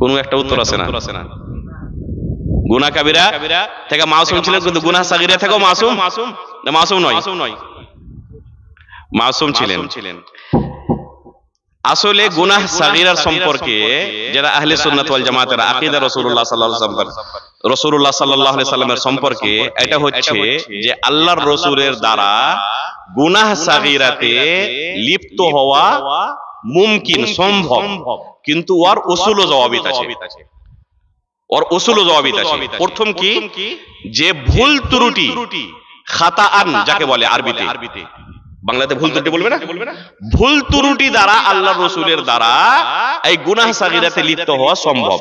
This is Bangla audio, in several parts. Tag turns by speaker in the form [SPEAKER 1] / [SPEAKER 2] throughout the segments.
[SPEAKER 1] কোন একটা উত্তর আছে না? গুনাহ কাবিরা থেকে মাসুম ছিলেন, কিন্তু গুনাহ সাগীরা থেকেও মাসুম না মাসুম নয়? মাসুম ছিলেন। আসলে গুনাহ সাগীরার সম্পর্কে যারা আহলে সুন্নাত ওয়াল জামাতের আকীদা রাসূলুল্লাহ সাল্লাল্লাহু আলাইহি সাল্লামের সম্পর্কে, এটা হচ্ছে যে আল্লাহর রাসূলের দ্বারা গুনাহ সাগীরাতে লিপ্ত হওয়া মুমকিন, সম্ভব, কিন্তু ওর উসুল ও জওয়াবিত আছে। প্রথম কি, যে ভুল ত্রুটি, খাতাআন যাকে বলে আরবিতে, বাংলাতে ভুল ত্রুটি বলবে না, ভুল ত্রুটি দ্বারা আল্লাহর রাসূলের দ্বারা এই গুনাহ সাগীরাতে লিপ্ত হওয়া সম্ভব,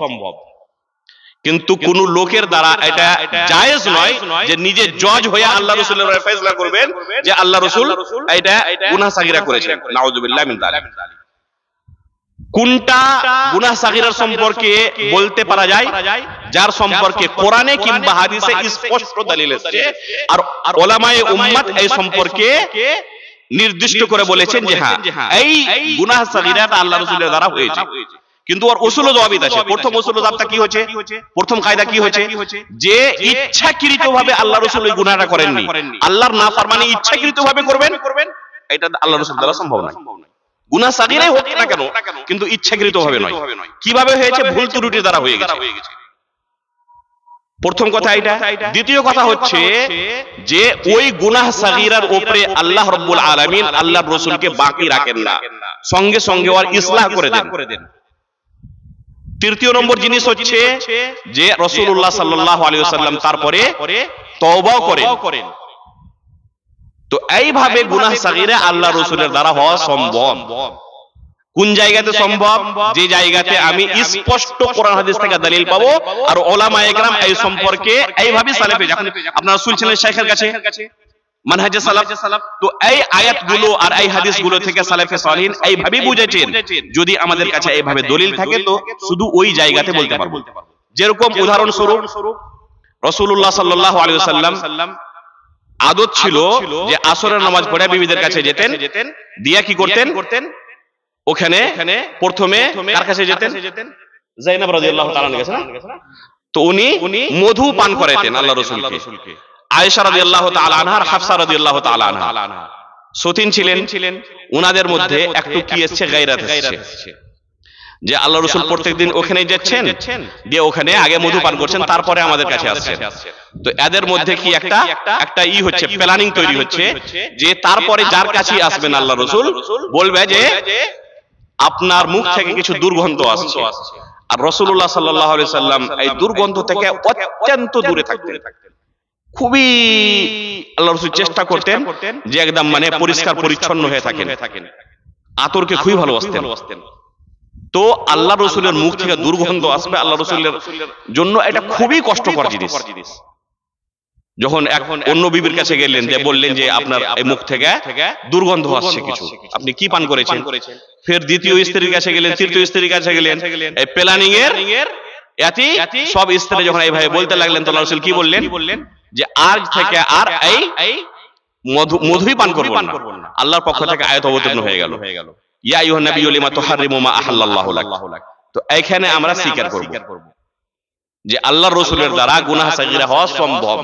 [SPEAKER 1] কিন্তু কোন লোকের দ্বারা এটা জায়েজ নয় যে নিজে জজ হয়ে আল্লাহ রাসূলের ফয়সালা করবেন যে আল্লাহ রাসূল এটা গুনাহ সাগীরা করেছেন। নাউযুবিল্লাহ মিন যালিক। কোনটা গুনাহ সাগীরার সম্পর্কে বলতে পারা যায়? যার সম্পর্কে কোরআনে কিংবা হাদিসে স্পষ্ট দলিল আছে, আর উলামায়ে উম্মাত এই সম্পর্কে নির্দিষ্ট করে বলেছেন যে হ্যাঁ, এই গুনাহ সাগীরাটা আল্লাহ রাসূলের দ্বারা হয়েছে, কিন্তু ওর উসুল ও জওয়াবিত আছে। প্রথম উসুল ও জওয়াবটা কি হচ্ছে? প্রথম কায়দা কি হচ্ছে? যে ইচ্ছাকৃতভাবে আল্লাহ রাসূল ওই গুনাহটা করেননি, আল্লাহর নাফরমানি ইচ্ছাকৃতভাবে করবেন, এটা আল্লাহ রাসূলের দ্বারা সম্ভব নয়। গুনাহ সাগীরাই হোক না কেন, কিন্তু ইচ্ছাকৃতভাবে নয়। কিভাবে হয়েছে? ভুল ত্রুটির দ্বারা হয়ে গেছে। প্রথম কথা এটা। দ্বিতীয় কথা হচ্ছে যে ওই গুনাহ সাগীরার উপরে আল্লাহ রাব্বুল আলামিন আল্লাহর রাসূলকে বাকি রাখেন না, সঙ্গে সঙ্গে ওর ইসলাহ করে দেন। তৃতীয় নম্বর জিনিস হচ্ছে যে রাসূলুল্লাহ সাল্লাল্লাহু আলাইহি ওয়াসাল্লাম তারপরে তওবাও করেন। তো এইভাবে গুনাহ সাগীরা আল্লাহ রাসূলের দ্বারা হওয়া সম্ভব। কোন জায়গাতে সম্ভব? যে জায়গাতে আমি স্পষ্ট কোরআন হাদিস থেকে দলিল পাবো, আর উলামায়ে কেরাম এই সম্পর্কে এইভাবে সালেফে, যখন আপনারা শুনছিলেন শাইখের কাছে মানহাজে সালাফ, তো এই আয়াতগুলো আর এই হাদিসগুলো থেকে সালেফে সালিহিন এইভাবে বুঝেছেন। যদি আমাদের কাছে এইভাবে দলিল থাকে তো শুধু ওই জায়গাতে বলতে পারবো। যেরকম উদাহরণস্বরূপ রাসূলুল্লাহ সাল্লাল্লাহু আলাইহি ওয়াসাল্লাম আদত ছিল যে আসরের নামাজ পড়ে বিবিদের কাছে যেতেন, দিয়া কি করতেন? ওখানে প্রথমে কার কাছে যেতেন? যায়েনব রাদিয়াল্লাহু তাআলার কাছে না? তো উনি মধু পান করাতেন আল্লাহ রাসূলকে। আয়েশা রাদিয়াল্লাহু তাআলা আনহা আর হাফসা রাদিয়াল্লাহু তাআলা আনহা সতীন ছিলেন। উনাদের মধ্যে একটু কি এসেছে? গায়রাত এসেছে যে আল্লাহ রাসূল প্রত্যেকদিন ওখানে যাচ্ছেন, দিয়ে ওখানে আগে মধু পান করছেন, তারপরে আমাদের কাছে আসছেন। তো এদের মধ্যে কি একটা হচ্ছে, প্ল্যানিং তৈরি হচ্ছে যে তারপরে যার কাছে আসবেন আল্লাহ রাসূল বলবে যে আপনার মুখ থেকে কিছু দুর্গন্ধ আসছে, আর রাসূলুল্লাহ সাল্লাল্লাহু আলাইহি সাল্লাম এই দুর্গন্ধ থেকে অত্যন্ত দূরে থাকতেন। খুবই আল্লাহ রাসূল চেষ্টা করতেন যে একদম পরিষ্কার পরিচ্ছন্ন হয়ে থাকেন, আতরকে খুবই ভালোবাসতেন। তো আল্লাহ রাসূলের মুখ থেকে দুর্গন্ধ আসবে, আল্লাহ রাসূলের জন্য এটা খুবই কষ্টকর জিনিস। যখন অন্য বিবির কাছে গেলেন, যে বললেন যে আপনার এই মুখ থেকে দুর্গন্ধ আসছে কিছু, আপনি কি পান করেছেন? ফের দ্বিতীয় স্ত্রীর কাছে গেলেন, তৃতীয় স্ত্রীর কাছে গেলেন, এই প্ল্যানিং এর সব স্ত্রী যখন এইভাবে বলতে লাগলেন, তো আল্লাহ রাসূল কি বললেন? যে আজ থেকে আর এই মধুই পান করব না। আল্লাহর পক্ষ থেকে আয়াত অবতীর্ণ হয়ে গেল, ইয়া আইয়ুহান নাবিয়্যু লিমা তুহাররিমু মা আহাল্লাল্লাহু লাক। তো এইখানে আমরা স্বীকার করব যে আল্লাহর রাসূলের দ্বারা গুনাহ সাগীরা হওয়া সম্ভব।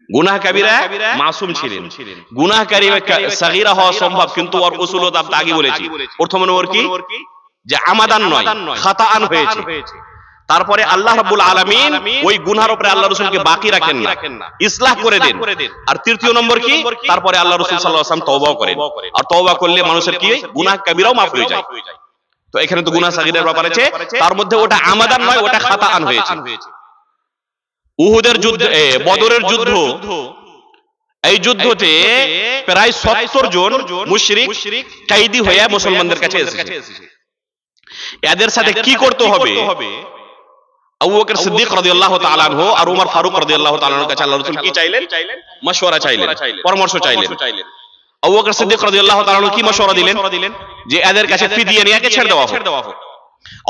[SPEAKER 1] গুনাহ কাবীরা মাসুম ছিলেন, গুনাহ সাগীরা হওয়া সম্ভব, কিন্তু ওর উসুল ও দাবটা আগে বলেছি। প্রথম নম্বর কি? যে আমাদান নয়, খাতাআন হয়েছে। তারপরে আল্লাহ রাব্বুল আলামিন ওই গুনাহের উপরে আল্লাহ রাসূলকে বাকি রাখেন না, ইসলাহ করে দেন। আর তৃতীয় নম্বর কি? তারপরে আল্লাহ রাসূল সাল্লাল্লাহু আলাইহি ওয়াসাল্লাম তওবা করেন, আর তওবা করলে মানুষের কি গুনাহ কাবীরাও মাফ হয়ে যায়। তো এখানে তো গুনাহ সাগীরার ব্যাপার আছে, তার মধ্যে ওটা আমাদান নয়, ওটা খাতাআন হয়েছে। উহুদের যুদ্ধ, বদরের যুদ্ধ, এই যুদ্ধতে প্রায় 70 জন মুশরিক কয়েদি হয়ে মুসলমানদের কাছে এসেছে। এদের সাথে কি করতে হবে? আবু বকর সিদ্দিক রাদিয়াল্লাহু তাআলা আনহু আর উমর ফারুক রাদিয়াল্লাহু তাআলা আনহুর কাছে আল্লাহ রাসূল কি চাইলেন? মাশওয়ারা চাইলেন, পরামর্শ চাইলেন। আবু বকর সিদ্দিক রাদিয়াল্লাহু তাআলা আনহু কি মাশওয়ারা দিলেন? যে এদের কাছে ফিদিয়া নিয়ে ছেড়ে দেওয়া হোক।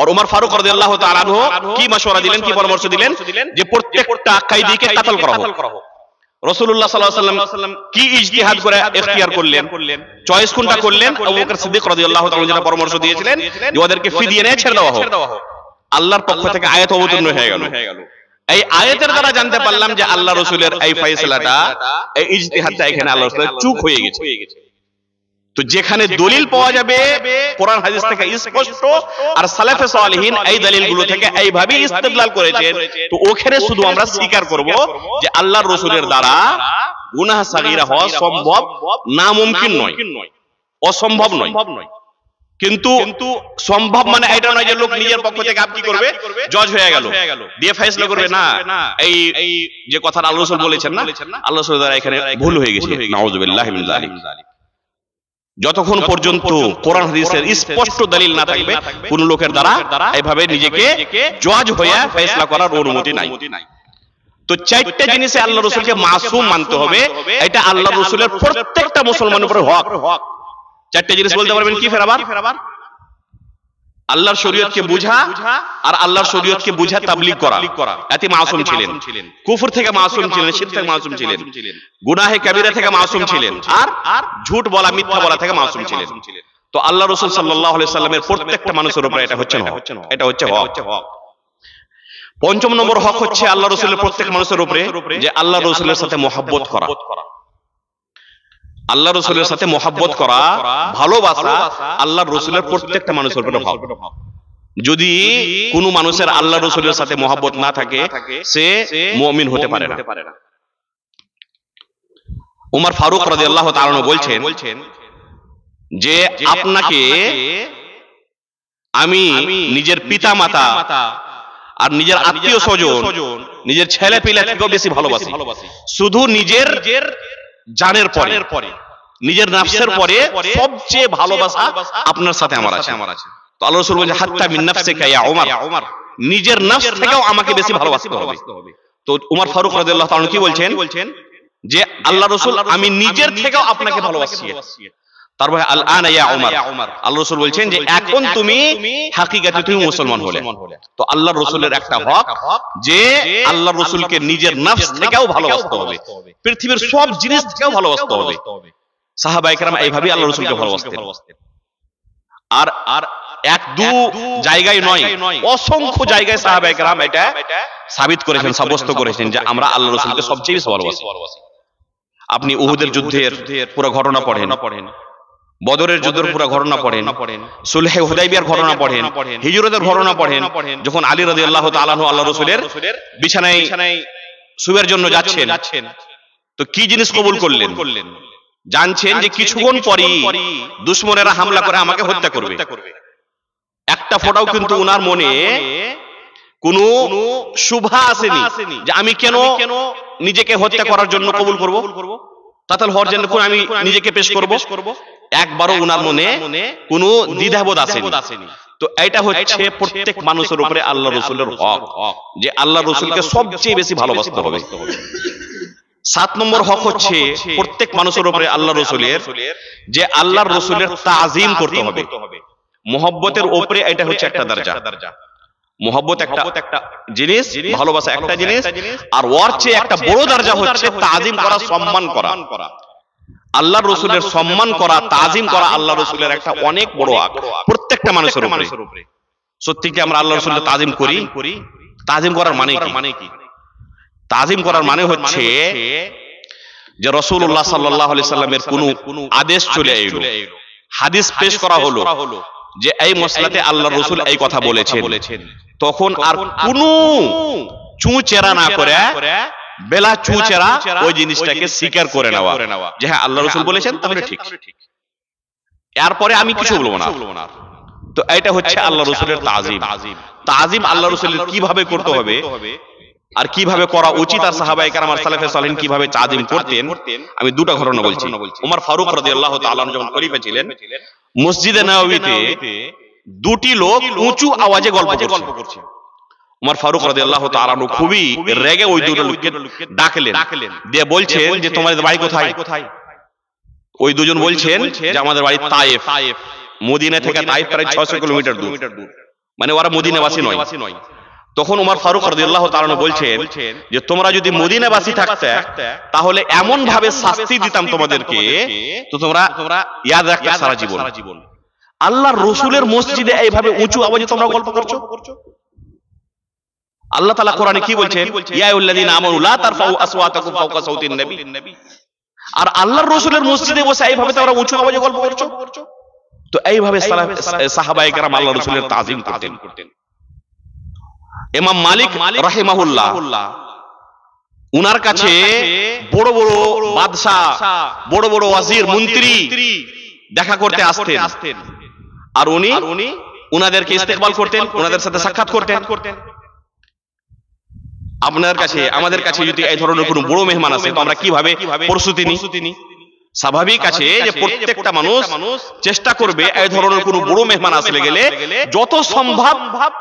[SPEAKER 1] আর উমর ফারুক রাদিয়াল্লাহু তাআলা আনহু কি মাশওয়ারা দিলেন, কি পরামর্শ দিলেন? যে প্রত্যেকটা কয়েদিকে কতল করা হোক। রাসূলুল্লাহ সাল্লাল্লাহু আলাইহি ওয়াসাল্লাম কি ইজতিহাদ করে ইখতিয়ার করলেন, চয়েস কোনটা করলেন? আবু বকর সিদ্দিক রাদিয়াল্লাহু তাআলা যেটা পরামর্শ দিয়েছিলেন যে ওদেরকে ফিদিয়া নিয়ে ছেড়ে দেওয়া হোক। আল্লাহর পক্ষ থেকে আয়াত অবতীর্ণ হয়ে গেল। এই আয়াতের দ্বারা জানতে পারলাম যে আল্লাহ রাসূলের এই ফয়সালাটা, এই ইজতিহাদটা এখানে আল্লাহ রাসূলের চুক হয়ে গেছে। তো যেখানে দলিল পাওয়া যাবে কোরআন হাদিস থেকে স্পষ্ট, আর সালাফে সালেহিন এই দলিলগুলো থেকে এইভাবে ইস্তেদলাল করেছেন, তো ওখানে শুধু আমরা স্বীকার করব যে আল্লাহর রাসূলের দ্বারা গুনাহ সাগীরা হওয়া সম্ভব, নামুমকিন নয়, অসম্ভব নয়। কিন্তু সম্ভব মানে এটা নয় যে লোক নিজের পক্ষ থেকে আপ কি করবে, জজ হয়ে গেল, দিয়ে ফয়সালা করবে না। এই যে কথা আল্লাহ রাসূল বলেছেন না, আল্লাহ রাসূলের দ্বারা এখানে ভুল হয়ে গেছে, নাউযুবিল্লাহি মিন যালিক। যতক্ষণ পর্যন্ত কোরআন হাদিসের স্পষ্ট দলিল না থাকবে, কোন লোকের দ্বারা এইভাবে নিজেকে জজ হয়ে ফয়সালা করার অনুমতি নাই। তো চারটা জিনিসে আল্লাহ রাসূলকে মাসুম মানতে হবে, এটা আল্লাহ রাসূলের প্রত্যেকটা মুসলমানের উপরে হক। চারটা জিনিস বলতে পারবেন কি? ফের আবার আল্লাহর শরীয়তকে বুঝা, আর আল্লাহর শরীয়তকে বুঝা তাবলীগ করা, এতে মাসুম ছিলেন। কুফর থেকে মাসুম ছিলেন, শিরক থেকে মাসুম ছিলেন, গুনাহে কাবীরা থেকে মাসুম ছিলেন, আর ঝুট বলা, মিথ্যা বলা থেকে মাসুম ছিলেন। তো আল্লাহ রাসূল সাল্লাল্লাহু আলাইহি সাল্লামের প্রত্যেকটা মানুষের উপরে এটা হচ্ছে হক, এটা হচ্ছে হক। পঞ্চম নম্বর হক হচ্ছে আল্লাহ রাসূলের প্রত্যেক মানুষের উপরে যে আল্লাহ রাসূলের সাথে মহব্বত করা। আল্লাহ রাসূলের সাথে মহব্বত করা, ভালোবাসা আল্লাহর রাসূলের প্রত্যেকটা মানুষের উপরে হক। যদি কোনো মানুষের আল্লাহ রাসূলের সাথে মহব্বত না থাকে, সে মুমিন হতে পারে না। উমর ফারুক রাদিয়াল্লাহু তাআলা আনহু বলছেন যে আপনাকে আমি নিজের পিতা মাতা আর নিজের আত্মীয় স্বজন, নিজের ছেলে পিলা থেকেও বেশি ভালোবাসি। শুধু নিজের জানের পরে, নিজের নাফসের পরে সবচেয়ে ভালোবাসা আপনার সাথে আমার আছে। তো আল্লাহ রাসূল বলেন হাত্তা মিন নাফসিকা ইয়া উমর, নিজের নফস থেকেও আমাকে বেশি ভালোবাসতে হবে। তো উমর ফারুক রাদিয়াল্লাহু তাআলা কি বলছেন যে আল্লাহ রাসূল আমি নিজের থেকেও আপনাকে ভালোবাসি। তারপরে আল আনা ইয়া উমর, আল্লাহ রাসূল বলছেন যে এখন তুমি হাকিকাতে তুমি মুসলমান হলে। তো আল্লাহর রাসূলের একটা হক যে আল্লাহর রাসূলকে নিজের নফস থেকেও ভালোবাসতে হবে, পৃথিবীর সব জিনিস থেকেও ভালোবাসতে হবে। সাহাবায়ে কেরাম এইভাবে আল্লাহর রাসূলকে ভালোবাসতেন। আর এক দু জায়গায় নয়, অসংখ্য জায়গায় সাহাবায়ে কেরাম এটা সাবিত করেছেন, সাব্যস্ত করেছেন যে আমরা আল্লাহর রাসূলকে সবচেয়ে বেশি ভালোবাসি। আপনি উহুদের যুদ্ধের পুরো ঘটনা পড়েন, বদরের যুদ্ধের পুরো ঘটনা পড়েন, সুলহে হুদাইবিয়ার ঘটনা পড়েন, হিজরতের ঘটনা পড়েন। যখন আলী রাদিয়াল্লাহু তাআলা আনহু আল্লাহর রাসূলের বিছানায় শুয়ের জন্য যাচ্ছেন, তো কি জিনিস কবুল করলেন? জানছেন যে কিছুক্ষণ পরেই দুশমনেরা হামলা করে আমাকে হত্যা করবে। একটা ফোঁটাও কিন্তু ওনার মনে কোনো শুভা আসেনি যে আমি কেন নিজেকে হত্যা করার জন্য কবুল করব, কাতাল হওয়ার জন্য আমি নিজেকে পেশ করব। একবারও ওনার মনে কোনো দ্বিধাবোধ আসেনি। তো এটা হচ্ছে প্রত্যেক মানুষের উপরে আল্লাহ রাসূলের হক যে আল্লাহ রাসূলকে সবচেয়ে বেশি ভালোবাসতে হবে। 7 নম্বর হক হচ্ছে প্রত্যেক মানুষের উপরে আল্লাহ রাসূলের যে আল্লাহর রাসূলের তাজিম করতে হবে। মহব্বতের উপরে এটা হচ্ছে একটা দরজা। মহব্বত একটা জিনিস, ভালোবাসা একটা জিনিস, আর ওর চেয়ে একটা বড় দরজা হচ্ছে তাজিম করা, সম্মান করা। আল্লাহর রাসূলের সম্মান করা, তাজিম করা আল্লাহর রাসূলের একটা অনেক বড় হক প্রত্যেকটা মানুষের উপরে। সত্যি কি আমরা আল্লাহর রাসূলকে তাজিম করি? তাজিম করার মানে কি? তাজিম করার মানে হচ্ছে যে রাসূলুল্লাহ সাল্লাল্লাহু আলাইহি সাল্লামের কোনো আদেশ চলে এলো, হাদিস পেশ করা হলো যে এই মসলাতে আল্লাহর রাসূল এই কথা বলেছেন, তখন আর কোনো চুঁচেরা না করে বেলা চুঁচেরা ওই জিনিসটাকে স্বীকার করে নেওয়া যে হ্যাঁ আল্লাহর রাসূল বলেছেন তাহলে ঠিক, এরপরে আমি কিছু বলবো না। তো এটা হচ্ছে আল্লাহর রাসূলের তাজিম। তাজিম আল্লাহর রাসূলের কিভাবে করতে হবে আর কিভাবে করা উচিত, আর সাহাবায়ে কেরাম আর সালেফে সালেহিন কিভাবে তাজিম করতেন, আমি দুটো ঘটনা বলছি। ওমর ফারুক রাদিয়াল্লাহু তাআলা যখন খলিফা ছিলেন, মসজিদে নববীতে দুটি লোক উঁচু আওয়াজে গল্প করছে। ওমর ফারুক রাদিয়াল্লাহু তাআলা খুবই রেগে ওই দুটো লোককে ডাকলেন, দিয়ে বলছেন যে তোমাদের বাড়ি কোথায়? ওই দুজন বলছেন যে আমাদের বাড়ি তায়েফ। মদিনা থেকে তায়েফ প্রায় 600 কিলোমিটার দূর, মানে ওরা মদিনাবাসী নয়। তখন ওমর ফারুক রাদিয়াল্লাহু তাআলা বলছেন যে তোমরা যদি মদিনাবাসী থাকতে তাহলে এমন ভাবে শাস্তি দিতাম তোমাদেরকে, তো তোমরা ইয়াদ রাখতে সারা জীবন। আল্লাহর রাসূলের মসজিদে এইভাবে উঁচু আওয়াজে তোমরা গল্প করছো, আল্লাহ তাআলা কোরআনে কি বলছেন, ইয়া আইয়ুহাল্লাযীনা আমানু লা তারফাউ আসওয়াতাকুম ফাওকা সাওতিন নবী। আর আল্লাহর রাসূলের মসজিদে বসে এইভাবে তোমরা উঁচু আওয়াজে গল্প করছো। তো এইভাবে সাহাবায়ে কেরাম আল্লাহর রাসূলের তাজিম করতেন। ইমাম মালিক রাহিমাহুল্লাহ উনার কাছে বড় বড় বাদশা, বড় বড় ওয়াজির, মন্ত্রী দেখা করতে আসতেন, আর উনি উনাদেরকে ইস্তেকবাল করতেন, উনাদের সাথে সাক্ষাৎ করতেন। আপনার কাছে, আমাদের কাছে যদি এই ধরনের কোনো বড় মেহমান আসে তো আমরা কিভাবে প্রস্তুতি নিই? স্বাভাবিক আছে যে প্রত্যেকটা মানুষ চেষ্টা করবে এই ধরনের কোনো বড় মেহমান আসলে গেলে যত সম্ভব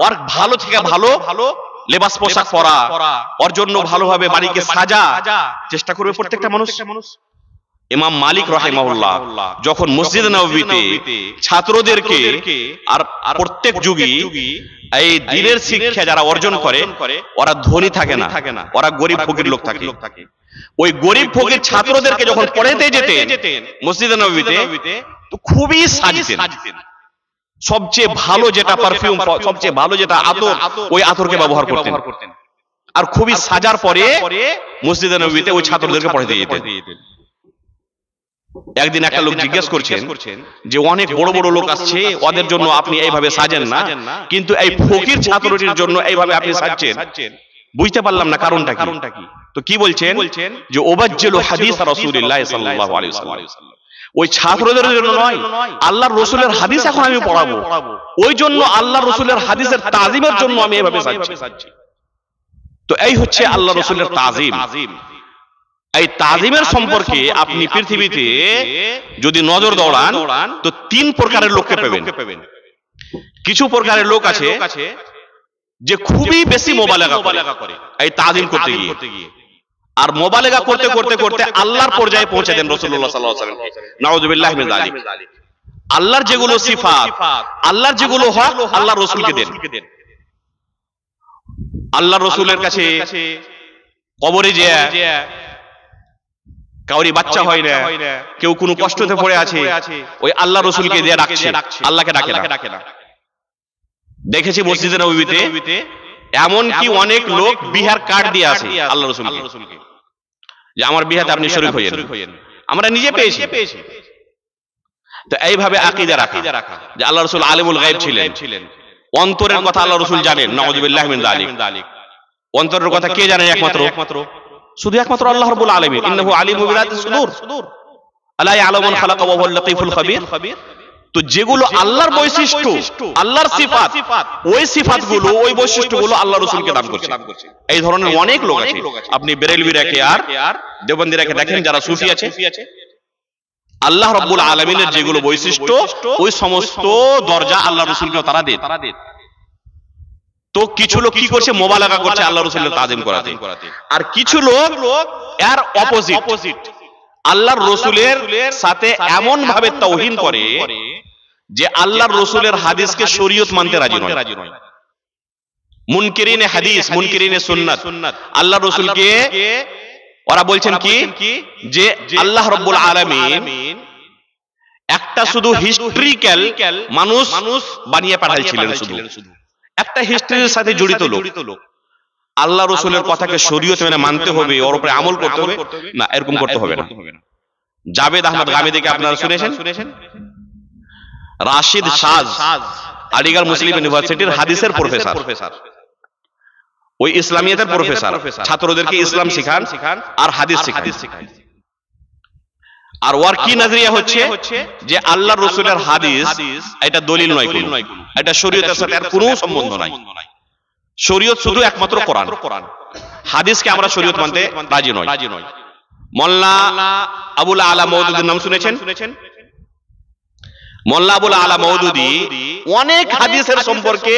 [SPEAKER 1] ওর ভালো থেকে ভালো লেবাস পোশাক পরা, ওর জন্য ভালোভাবে বাড়িকে সাজা চেষ্টা করবে প্রত্যেকটা মানুষ। ইমাম মালিক রাহিমাহুল্লাহ যখন মসজিদে নববীতে ছাত্রদেরকে, আর প্রত্যেক যুগী এই দ্বীনের শিক্ষা যারা অর্জন করে ওরা ধনী থাকে না, ওরা গরিব ফকির লোক থাকে। ওই গরিব ফকির ছাত্রদেরকে যখন পড়াতে যেতেন মসজিদে নববীতে তো খুবই সাজতেন। সবচেয়ে ভালো যেটা পারফিউম, সবচেয়ে ভালো যেটা আতর, ওই আতরকে ব্যবহার করতেন। আর খুবই সাজার পরে মসজিদে নববীতে ওই ছাত্রদেরকে পড়াতে যেতেন। একদিন একটা লোক জিজ্ঞেস করছেন যে অনেক বড় বড় লোক আসছে, ওদের জন্য আপনি এইভাবে সাজেন না, কিন্তু এই ফকির ছাত্রটির জন্য এইভাবে আপনি সাজছেন, বুঝতে পারলাম না কারণটা কি। তো কি বলছেন যে ওবাজ্জিলু হাদিস রাসূলুল্লাহ সাল্লাল্লাহু আলাইহি ওয়াসাল্লাম, ওই ছাত্রদের জন্য নয়, আল্লাহর রাসূলের হাদিস এখন আমি পড়াবো, ওই জন্য আল্লাহর রাসূলের হাদিসের তাজিমের জন্য আমি এইভাবে সাজছি। তো এই হচ্ছে আল্লাহর রাসূলের তাজিম। এই তাজিমের সম্পর্কে আপনি পৃথিবীতে যদি নজর দৌড়ান তো তিন প্রকারের লোককে পাবেন। কিছু প্রকারের লোক আছে যে খুবই বেশি মোবালেগা করে এই তাজিম করতে গিয়ে, আর মোবালেগা করতে করতে করতে আল্লাহর পর্যায়ে পৌঁছে দেন রাসূলুল্লাহ সাল্লাল্লাহু আলাইহি ওয়াসাল্লাম। নাউযুবিল্লাহি মিন যালিক। আল্লাহর যেগুলো সিফাত, আল্লাহর যেগুলো হক আল্লাহর রাসূলকে দেন। আল্লাহর রাসূলের কাছে কবরে যে কাউরি বাচ্চা হয় না, কেউ কোনো কষ্টতে পড়ে আছে, ওই আল্লাহ রাসূলকে দিয়ে ডাকছে, আল্লাহকে ডাকে না। দেখেছি মসজিদে নববীতে এমন কি অনেক লোক বিহার কার্ড দিয়ে আসে আল্লাহ রাসূলকে যে আমার বিহাতে আপনি শরীক হইয়েন। আমরা নিজে পেয়েছি। তো এইভাবে আকীদা রাখা যে আল্লাহ রাসূল আলিমুল গায়ব ছিলেন, অন্তরের কথা আল্লাহ রাসূল জানেন। নাউযুবিল্লাহি মিন যালিক। অন্তরের কথা কে জানেন? একমাত্র শুধু একমাত্র আল্লাহ রাব্বুল আলামিন। ইন্নাহু আলিমু বিযাতিস সুদূর আলা ইয়ালামু মান খালাকা ওয়া হুয়াল লাতীফুল খাবীর। তো যেগুলো আল্লাহর বৈশিষ্ট্য, আল্লাহর সিফাত, ওই সিফাতগুলো, ওই বৈশিষ্ট্যগুলো আল্লাহ রাসূলকে দান করছে। এই ধরনের অনেক লোক আছে। আপনি বেরেলভী রেখে আর দেওবন্দি রেখে দেখেন যারা সুফি আছে, আল্লাহ রাব্বুল আলামিনের যেগুলো বৈশিষ্ট্য ওই সমস্ত দরজা আল্লাহ রাসূলকে তারা দেন। তো কিছু লোক কি করছে? মোবালাগা করছে আল্লাহ রাসূলের তাজিম করাতে। আর কিছু লোক এর অপোজিট, আল্লাহর রাসূলের সাথে এমন ভাবে তাওহীন করে যে আল্লাহর রাসূলের হাদিসকে শরীয়ত মানতে রাজি নয়। মুনকিরিনে হাদিস, মুনকিরিনে সুন্নাত, আল্লাহর রাসূলকে ওরা বলছেন কি যে আল্লাহ রাব্বুল আলামিন একটা শুধু হিস্ট্রিক্যাল মানুষ বানিয়ে পাঠাইছিলেন, শুধু একটা হিস্ট্রির সাথে জড়িত লোক। আল্লাহ রাসূলের কথাকে শরীয়ত মেনে মানতে হবে, ওর উপরে আমল করতে হবে না, এরকম করতে হবে না। জাভেদ আহমদ গামেদীকে আপনারা শুনেছেন? রাশিদ সাজ আলিগড় মুসলিম ইউনিভার্সিটির হাদিসের প্রফেসর, ওই ইসলামিয়াতের প্রফেসর, ছাত্রদেরকে ইসলাম শিখান আর হাদিস শিখান। আর ওর কি নজরিয়া হচ্ছে যে আল্লাহর রাসূলের হাদিস এটা দলিল নয়, এটা শরীয়তের সাথে আর কোনো সম্বন্ধ নাই। শরীয়ত শুধু একমাত্র কোরআন, হাদিসকে আমরা শরীয়ত মানতে রাজি নই। মোল্লা আবুল আলা মওদুদীর নাম শুনেছেন? মোল্লা আবুল আলা মওদুদী অনেক হাদিসের সম্পর্কে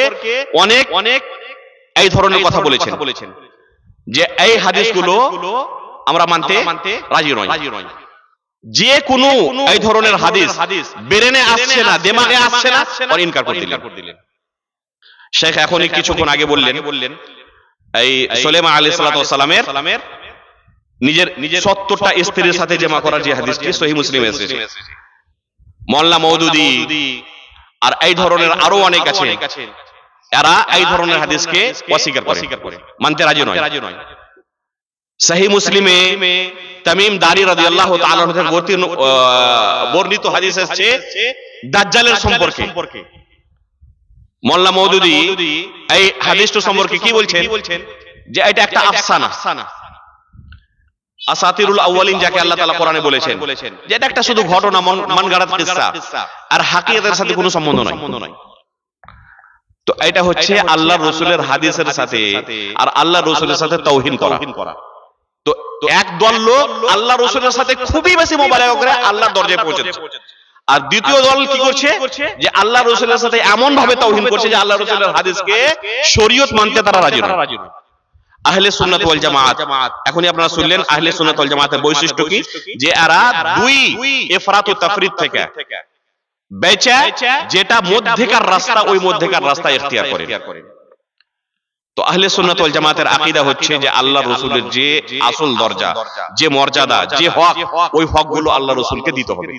[SPEAKER 1] অনেক এই ধরনের কথা বলেছেন যে এই হাদিসগুলো আমরা মানতে রাজি নই। যে কোনো এই ধরনের হাদিস ব্রেনে আসছে না, দিমাগে আসছে না, আর ইনকার করে দিলেন। শেখ এখনই কিছুক্ষণ আগে বললেন এই সুলাইমান আলাইহিস সালাতু ওয়াস সালামের নিজের 70টা স্ত্রীর সাথে জামা করার যে হাদিসটি সহিহ মুসলিমে এসেছে। মোল্লা মওদুদী আর এই ধরনের আরো অনেক আছে এরা এই ধরনের হাদিসকে অস্বীকার করে, মানতে রাজি নয়। সহিহ মুসলিমে তামিম দারি রাদিয়াল্লাহু তাআলা আনহু থেকে বর্ণিত হাদিস আছে দাজ্জালের সম্পর্কে। মোল্লা মওদুদী এই হাদিসটা সম্পর্কে কি বলছেন, যে এটা একটা আফসানা, আসাতিরুল আউয়ালিন যাকে আল্লাহ তাআলা কোরআনে বলেছেন, যে এটা একটা শুধু ঘটনা, মন গড়া কিসসা, আর হাকিকতের সাথে কোনো সম্বন্ধ নাই। তো এটা হচ্ছে আল্লাহর রাসূলের হাদিসের সাথে আর আল্লাহর রাসূলের সাথে তাওহীন করা। তো একদল লোক আল্লাহ রাসূলের সাথে খুবই বেশি মুবালাগা করে আল্লাহর দরজায় পৌঁছেছে, আর দ্বিতীয় দল কি করছে, যে আল্লাহ রাসূলের সাথে এমন ভাবে তাওহীন করছে যে আল্লাহ রাসূলের হাদিসকে শরীয়ত মানতে তারা রাজি নয়। আহলে সুন্নাত ওয়াল জামাত, এখনই আপনারা শুনলেন আহলে সুন্নাত ওয়াল জামাতের বৈশিষ্ট্য কি, যে এরা দুই ইফরাত ও তাফরিদ থেকে বেঁচে, যেটা মধ্যেকার রাস্তা ওই মধ্যেকার রাস্তা ইখতিয়ার করে। তো আহলে সুন্নাত ওয়াল জামাতের আকীদা হচ্ছে যে আল্লাহর রাসূলের যে আসল দরজা, যে মর্যাদা, যে হক, ওই হকগুলো আল্লাহর রাসূলকে দিতে হবে।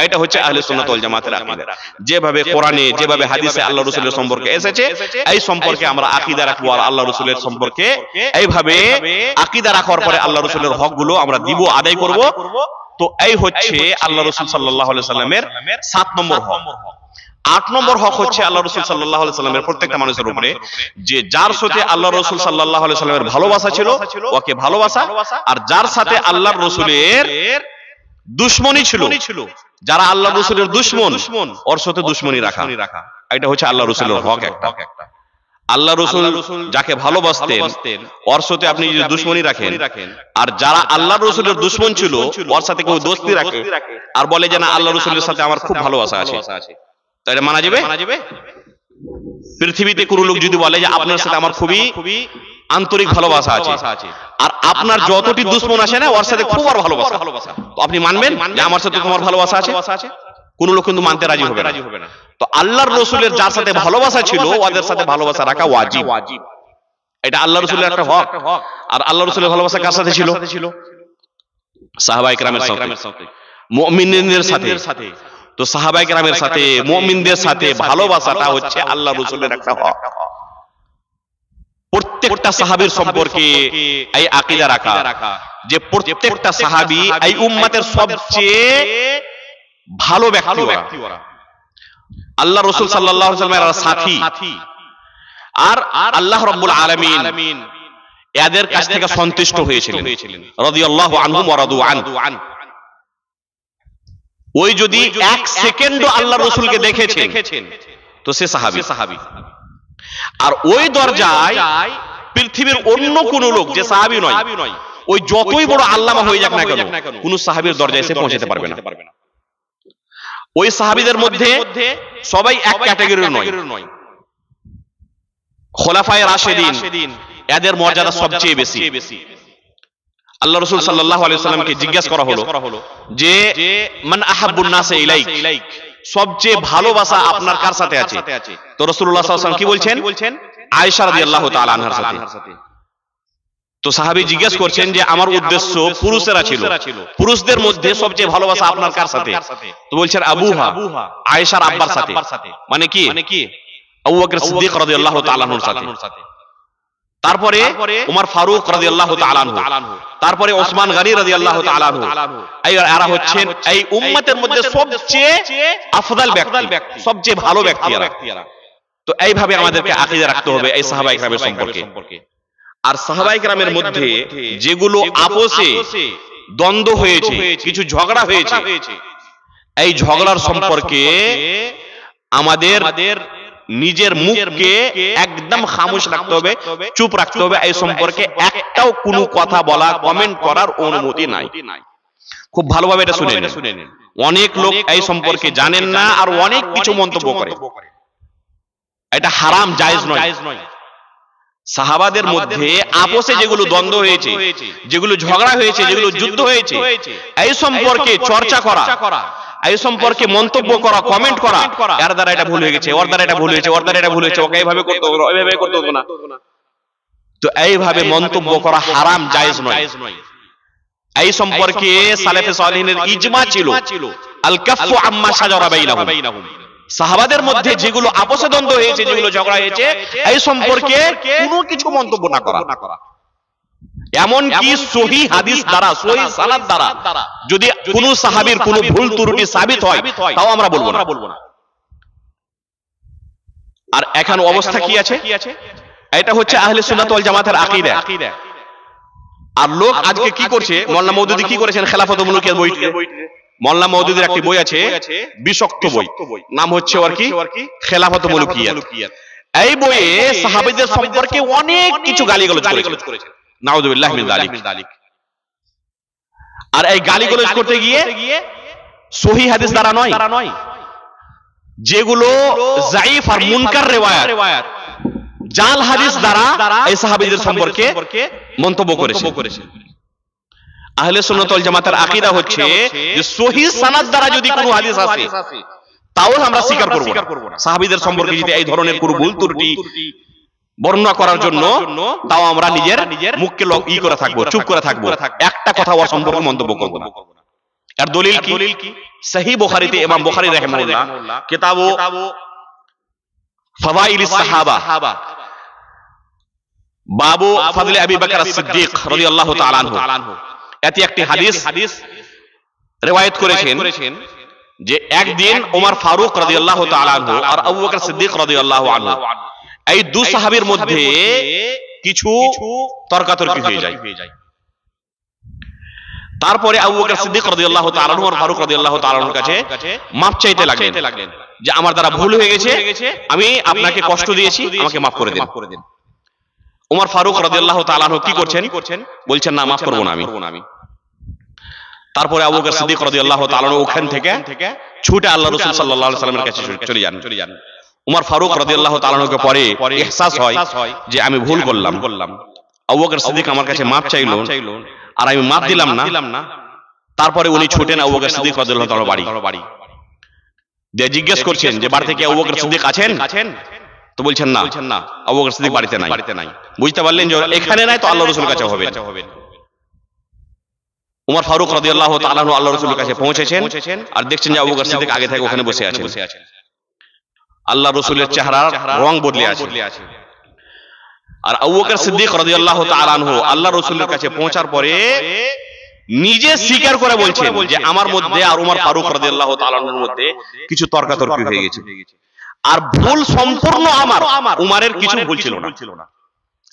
[SPEAKER 1] এটা হচ্ছে আহলে সুন্নাত ওয়াল জামাতের আকীদা। যেভাবে কোরআনে, যেভাবে হাদিসে আল্লাহর রাসূলের সম্পর্কে এসেছে, এই সম্পর্কে আমরা আকীদা রাখবো, আর আল্লাহর রাসূলের সম্পর্কে এইভাবে আকীদা রাখার পরে আল্লাহর রাসূলের হকগুলো আমরা দিব, আদায় করব। তো এই হচ্ছে আল্লাহ রাসূল সাল্লাল্লাহু আলাইহি সাল্লামের 7 নম্বর হক। 8 নম্বর হক হচ্ছে আল্লাহ রাসূল সাল্লাল্লাহু আলাইহি সাল্লামের প্রত্যেকটা মানুষের উপরে, যে যার সাথে আল্লাহ রাসূল সাল্লাল্লাহু আলাইহি সাল্লামের ভালোবাসা ছিল ওকে ভালোবাসা, আর যার সাথে আল্লাহর রাসূলের দুশমনি ছিল, যারা আল্লাহ রাসূলের দুশমন, ওর সাথে দুশমনি রাখা। এটা হচ্ছে আল্লাহ রাসূলের হক একটা। আল্লাহ রাসূল যাকে ভালোবাসতেন ওর সাথে আপনি যদি দুশমনি রাখেন, আর যারা আল্লাহ রাসূলের দুশমন ছিল ওর সাথে কেউ দোস্তি রাখে আর বলে যে না আল্লাহ রাসূলের সাথে আমার খুব ভালোবাসা আছে, তো এটা মানা যাবে? পৃথিবীতে কোন লোক যদি বলে যে আপনার সাথে আমার খুবই আন্তরিক ভালোবাসা আছে, আর আপনার যতটি দুশমন আছে না ওর সাথে খুব আর ভালোবাসা, তো আপনি মানবেন যে আমার সাথে তোমার ভালোবাসা আছে? কোন লোক কিন্তু মানতে রাজি হবে না। তো আল্লাহর রাসূলের যার সাথে ভালোবাসা ছিল ওদের সাথে ভালোবাসা রাখা ওয়াজিব। এটা আল্লাহর রাসূলের একটা হক। আর আল্লাহর রাসূলের ভালোবাসা কার সাথে ছিল? সাহাবায়ে কেরামের সাথে, মুমিনদের সাথে। তো সাহাবায়ে কেরামের সাথে, মুমিনদের সাথে ভালোবাসাটা হচ্ছে আল্লাহর রাসূলের একটা হক। প্রত্যেকটা সাহাবীর সম্পর্কে এই আকীদা রাখা, যে প্রত্যেকটা সাহাবী এই উম্মতের সবচেয়ে ভালো ব্যক্তি ওরা, আল্লাহ রাসূল সাল্লাল্লাহু আলাইহি ওয়াসাল্লামের সাথী, আর আল্লাহ রাব্বুল আলামিন এদের কাছ থেকে সন্তুষ্ট হয়েছিলেন, রাদিয়াল্লাহু আনহুম ওয়া রাদু আন। ওই যদি এক সেকেন্ডও আল্লাহর রাসূলকে দেখেছেন তো সে সাহাবী। আর ওই দরজায় পৃথিবীর অন্য কোন লোক যে সাহাবী নয়, ওই যতই বড় আল্লামা হয়ে যাক না কেন, কোন সাহাবীর দরজায় এসে পৌঁছাতে পারবে না। ওই সাহাবীদের মধ্যে সবাই এক ক্যাটাগরির নয়। খোলাফায়ে রাশিদিন এদের মর্যাদা সবচেয়ে বেশি। আল্লাহ রাসূল সাল্লাল্লাহু আলাইহি ওয়াসাল্লামকে জিজ্ঞাসা করা হলো যে মান আহাব্বুন নাসি ইলাইক, সবচেয়ে ভালোবাসা আপনার কার সাথে আছে? তো রাসূলুল্লাহ সাল্লাল্লাহু আলাইহি ওয়াসাল্লাম কি বলছেন? আয়েশা রাদিয়াল্লাহু তাআলা আনহার সাথে। তো সাহাবী জিজ্ঞাসা করছেন যে আমার উদ্দেশ্য পুরুষেরা ছিল, পুরুষদের মধ্যে সবচেয়ে ভালোবাসা আপনার কার সাথে? তো বলছেন আবুহা, আয়েশার আব্বার সাথে। মানে কি? আবু বকর সিদ্দিক রাদিয়াল্লাহু তাআলা আনহুর সাথে। তারপরে ওমর ফারুক রাদিয়াল্লাহু তাআলা আনহু, তারপরে ওসমান গনি রাদিয়াল্লাহু তাআলা আনহু। এরা হচ্ছেন এই উম্মতের মধ্যে সবচেয়ে আফদাল ব্যক্তি, সবচেয়ে ভালো ব্যক্তি এরা। তো এইভাবে আমাদেরকে আকীদা রাখতে হবে এই সাহাবায়ে কেরামের সম্পর্কে। আর সাহাবায়ে কেরামের মধ্যে যেগুলো আপোষে দ্বন্দ্ব হয়েছে, কিছু ঝগড়া হয়েছে, এই ঝগড়ার সম্পর্কে আমাদের নিজের মুখকে একদম খামোশ রাখতে হবে, চুপ রাখতে হবে। এই সম্পর্কে একটাও কোনো কথা বলা, কমেন্ট করার অনুমতি নাই। খুব ভালোভাবে এটা শুনে নিন। অনেক লোক এই সম্পর্কে জানেন না আর অনেক কিছু মন্তব্য করে, এটা হারাম, জায়েজ নয়। সাহাবাদের মধ্যে আপোষে যেগুলো দ্বন্দ্ব হয়েছে, যেগুলো ঝগড়া হয়েছে, যেগুলো যুদ্ধ হয়েছে, এই সম্পর্কে চর্চা করা, এই সম্পর্কে মন্তব্য করা, কমেন্ট করা, এর দ্বারা এটা ভুল হয়ে গেছে, ওর দ্বারা এটা ভুল হয়েছে, ওর দ্বারা এটা ভুল হয়েছে, ওকে এইভাবে করতে হবে, ওইভাবে করতে হবে না। তো এইভাবে মন্তব্য করা হারাম, জায়েজ নয়। এই সম্পর্কে সালেফে সালেহিনের ইজমা ছিল, আল কাফু আম্মা শাজারা বাইনাহুম। সাহাবাদের মধ্যে যেগুলো আপসে দ্বন্দ্ব হয়েছে, যেগুলো ঝগড়া হয়েছে, এই সম্পর্কে কোনো কিছু মন্তব্য না করা। এমন কি সহিহ হাদিস দ্বারা, সহিহ সানাদ দ্বারা যদি কোন সাহাবীর কোন ভুল ত্রুটি সাবিত হয়, তাও আমরা বলবো না। আর এখন অবস্থা কি আছে? এটা হচ্ছে আহলে সুন্নাত ওয়াল জামাতের আকীদা। আর লোক আজকে কি করছে, মোল্লা মওদুদী কি করেছেন খেলাফত মুলকিয়াত বইতে, মোল্লা মওদুদীর একটি বই আছে, বিষাক্ত বই, নাম হচ্ছে আর কি খেলাফত মুলকিয়াত। এই বইয়ে সাহাবীদের সম্পর্কে অনেক কিছু গালিগালাজ করেছেন, নাউযুবিল্লাহ মিন যালিক। আর এই গালিগালাজ করতে গিয়ে সহিহ হাদিস দ্বারা নয়, যেগুলো যায়িফ আর মুনকার রিওয়ায়াত, জাল হাদিস দ্বারা এই সাহাবীদের সম্পর্কে মন্তব্য করেছে। আহলে সুন্নাত ওয়াল জামাতের আকীদা হচ্ছে যে সহিহ সানাদ দ্বারা যদি কোনো হাদিস আসে, তাও আমরা স্বীকার করব না। সাহাবীদের সম্পর্কে যদি এই ধরনের কোনো ভুল ত্রুটি বর্ণনা করার জন্য, তাও আমরা নিজের মুখকে করে থাকবো, চুপ করে থাকবো, একটা কথা ওর সম্পর্কে মন্তব্য করব না। আর দলিল কি? সহিহ বুখারীতে ইমাম বুখারী রাহিমাহুল্লাহ কিতাবু ফাদাইলিস সাহাবা, বাবু ফাদলে আবি বকর as-সিদ্দিক রাদিয়াল্লাহু তাআলা আনহু, এতে একটি হাদিস রিওয়ায়াত করেছেন যে একদিন ওমর ফারুক রাদিয়াল্লাহু তাআলা আনহু আর আবু বকর সিদ্দিক রাদিয়াল্লাহু আনহু, এই দুই সাহাবীর মধ্যে কিছু তর্কাতর্কি হয়ে যায়। তারপরে আবু বকর সিদ্দিক রাদিয়াল্লাহু তাআলা আনহু আর ফারুক রাদিয়াল্লাহু তাআলা আনহুর কাছে মাফ চাইতে লাগলেন যে আমার দ্বারা ভুল হয়ে গেছে, আমি আপনাকে কষ্ট দিয়েছি, আমাকে মাফ করে দিন। ওমর ফারুক রাদিয়াল্লাহু তাআলা আনহু কি করছেন? বলছেন না, মাফ করব না আমি। তারপরে আবু বকর সিদ্দিক রাদিয়াল্লাহু তাআলা আনহু ওখান থেকে ছুটে আল্লাহ রাসূল সাল্লাল্লাহু আলাইহি ওয়াসাল্লামের কাছে চলে যান। ওমর ফারুক রাদিয়াল্লাহু তাআলা আনহুকে পরে ইহসাস হয় যে আমি ভুল করলাম, আবু বকর সিদ্দিক আমার কাছে মাফ চাইলো আর আমি মাফ দিলাম না। তারপরে উনি ছুটেন আবু বকর সিদ্দিক রাদিয়াল্লাহু তাআলা বাড়ি, দিয়ে জিজ্ঞেস করছেন যে বাড়িতে কি আবু বকর সিদ্দিক আছেন? তো বলছেন না, আবু বকর সিদ্দিক বাড়িতে নাই। বুঝতে পারলেন যে এখানে নাই তো আল্লাহ রাসূলের কাছে হবে। ওমর ফারুক রাদিয়াল্লাহু তাআলা আনহু আল্লাহ রাসূলের কাছে পৌঁছেছেন আর দেখছেন যে আবু বকর সিদ্দিক আগে থেকে ওখানে বসে আছেন। আল্লাহ রাসূলের চেহারার রং বদলে আছে। আর আবু বকর সিদ্দিক রাদিয়াল্লাহু তাআলা আনহু আল্লাহ রাসূলের কাছে পৌঁছার পরে নিজে স্বীকার করে বলছেন যে আমার মধ্যে আর ওমর ফারুক রাদিয়াল্লাহু তাআলা আনহুর মধ্যে কিছু তর্কাতর্কি হয়ে গেছে, আর ভুল সম্পূর্ণ আমার, উমারের কিছু ভুল ছিল না।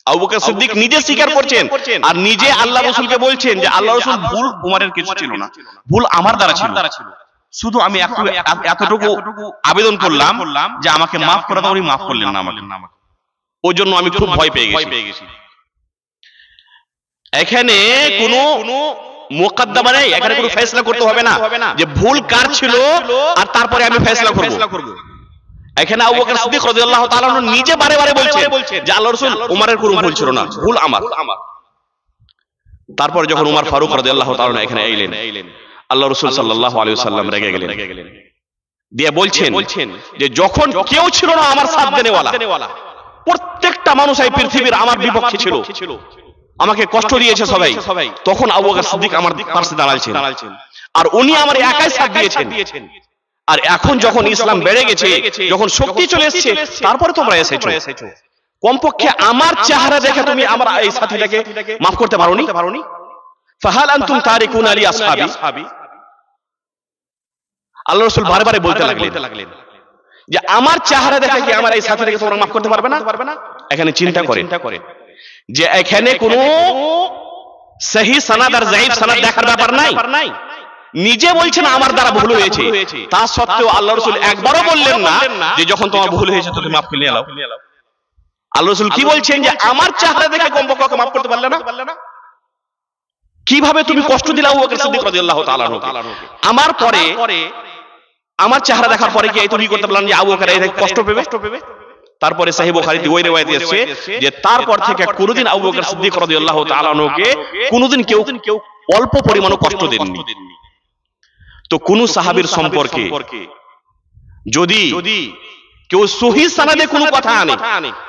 [SPEAKER 1] আবু বকর সিদ্দিক নিজে স্বীকার করছেন আর নিজে আল্লাহ রাসূলকে বলছেন যে আল্লাহ রাসূল, ভুল উমারের কিছু ছিল না, ভুল আমার দ্বারা ছিল, শুধু আমি এতটুকু আবেদন করলাম যে আমাকে মাফ করে দাও, উনি মাফ করলেন না আমাকে, ওই জন্য আমি খুব ভয় পেয়ে গেছি। এখানে কোনো মুকদ্দমা নেই, এখানে কোনো ফয়সালা করতে হবে না যে ভুল কার ছিল আর তারপরে আমি ফয়সালা করব। এখানে আবু বকর সিদ্দিক রাদিয়াল্লাহু তাআলা নিজে বারে বলছেন যে আল্লাহর রাসূল, উমারের কোনো ভুল ছিল না, ভুল আমার। তারপর যখন উমর ফারুক রাদিয়াল্লাহু তাআলা এখানে এলেন, আল্লাহ রাসূল সাল্লাল্লাহু আলাইহি ওয়াসাল্লাম রেগে গেলেন, দিয়ে বলছেন যে যখন কেউ ছিল না আমার সাথ দেনেওয়ালা, প্রত্যেকটা মানুষ এই পৃথিবীর আমার বিপক্ষে ছিল, আমাকে কষ্ট দিয়েছে সবাই, তখন আবু বকর সিদ্দিক আমার পাশে দাঁড়াচ্ছেন আর উনি আমার একাই সাথ দিয়েছেন। আর এখন যখন ইসলাম বেড়ে গেছে, যখন শক্তি চলে এসেছে, তারপরে তোমরা এসেছো, কমপক্ষে আমার চেহারা দেখে তুমি আমার এই সাথীটাকে মাফ করতে পারোনি। ফাহাল আনতুম তারিকুন আলী আসহাবি, আল্লাহ রাসূল বারবার বলতে লাগলেন যে আমার চেহারা দেখে কি আমার এই সাথীটাকে তোমরা মাফ করতে পারবে না? এখানে চিন্তা করেন যে এখানে কোনো সহিহ সানাদ আর যায়িফ সানাদ দেখার ব্যাপার নাই। নিজে বলছেন আমার দ্বারা ভুল হয়েছে, তা সত্ত্বেও আল্লাহ রাসূল একবারও বললেন না যে যখন তোমার ভুল হয়েছে তুমি মাফ করে নাও। আল্লাহ রাসূল কি বলছেন যে আমার চেহারা দেখে কমপক্ষে মাফ করতে পারলে না? কিভাবে তুমি কষ্ট দিলা আবু বকর সিদ্দিক রাদিয়াল্লাহু তাআলা আনহু? আমার পরে আমার চেহারা দেখার পরে কি এই তুমি করতে পারলেন যে আবু বকর এই কষ্ট পেবে? তারপরে সহিহ বুখারীতে ওই রিওয়ায়াত এসেছে যে তারপর থেকে কোনদিন আবু বকর সিদ্দিক রাদিয়াল্লাহু তাআলা আনহুকে কোনদিন কেউ অল্প পরিমাণও কষ্ট দেননি। তো কোন সাহাবীর সম্পর্কে যদি কেউ সহিহ সানাদে কোনো কথা আনে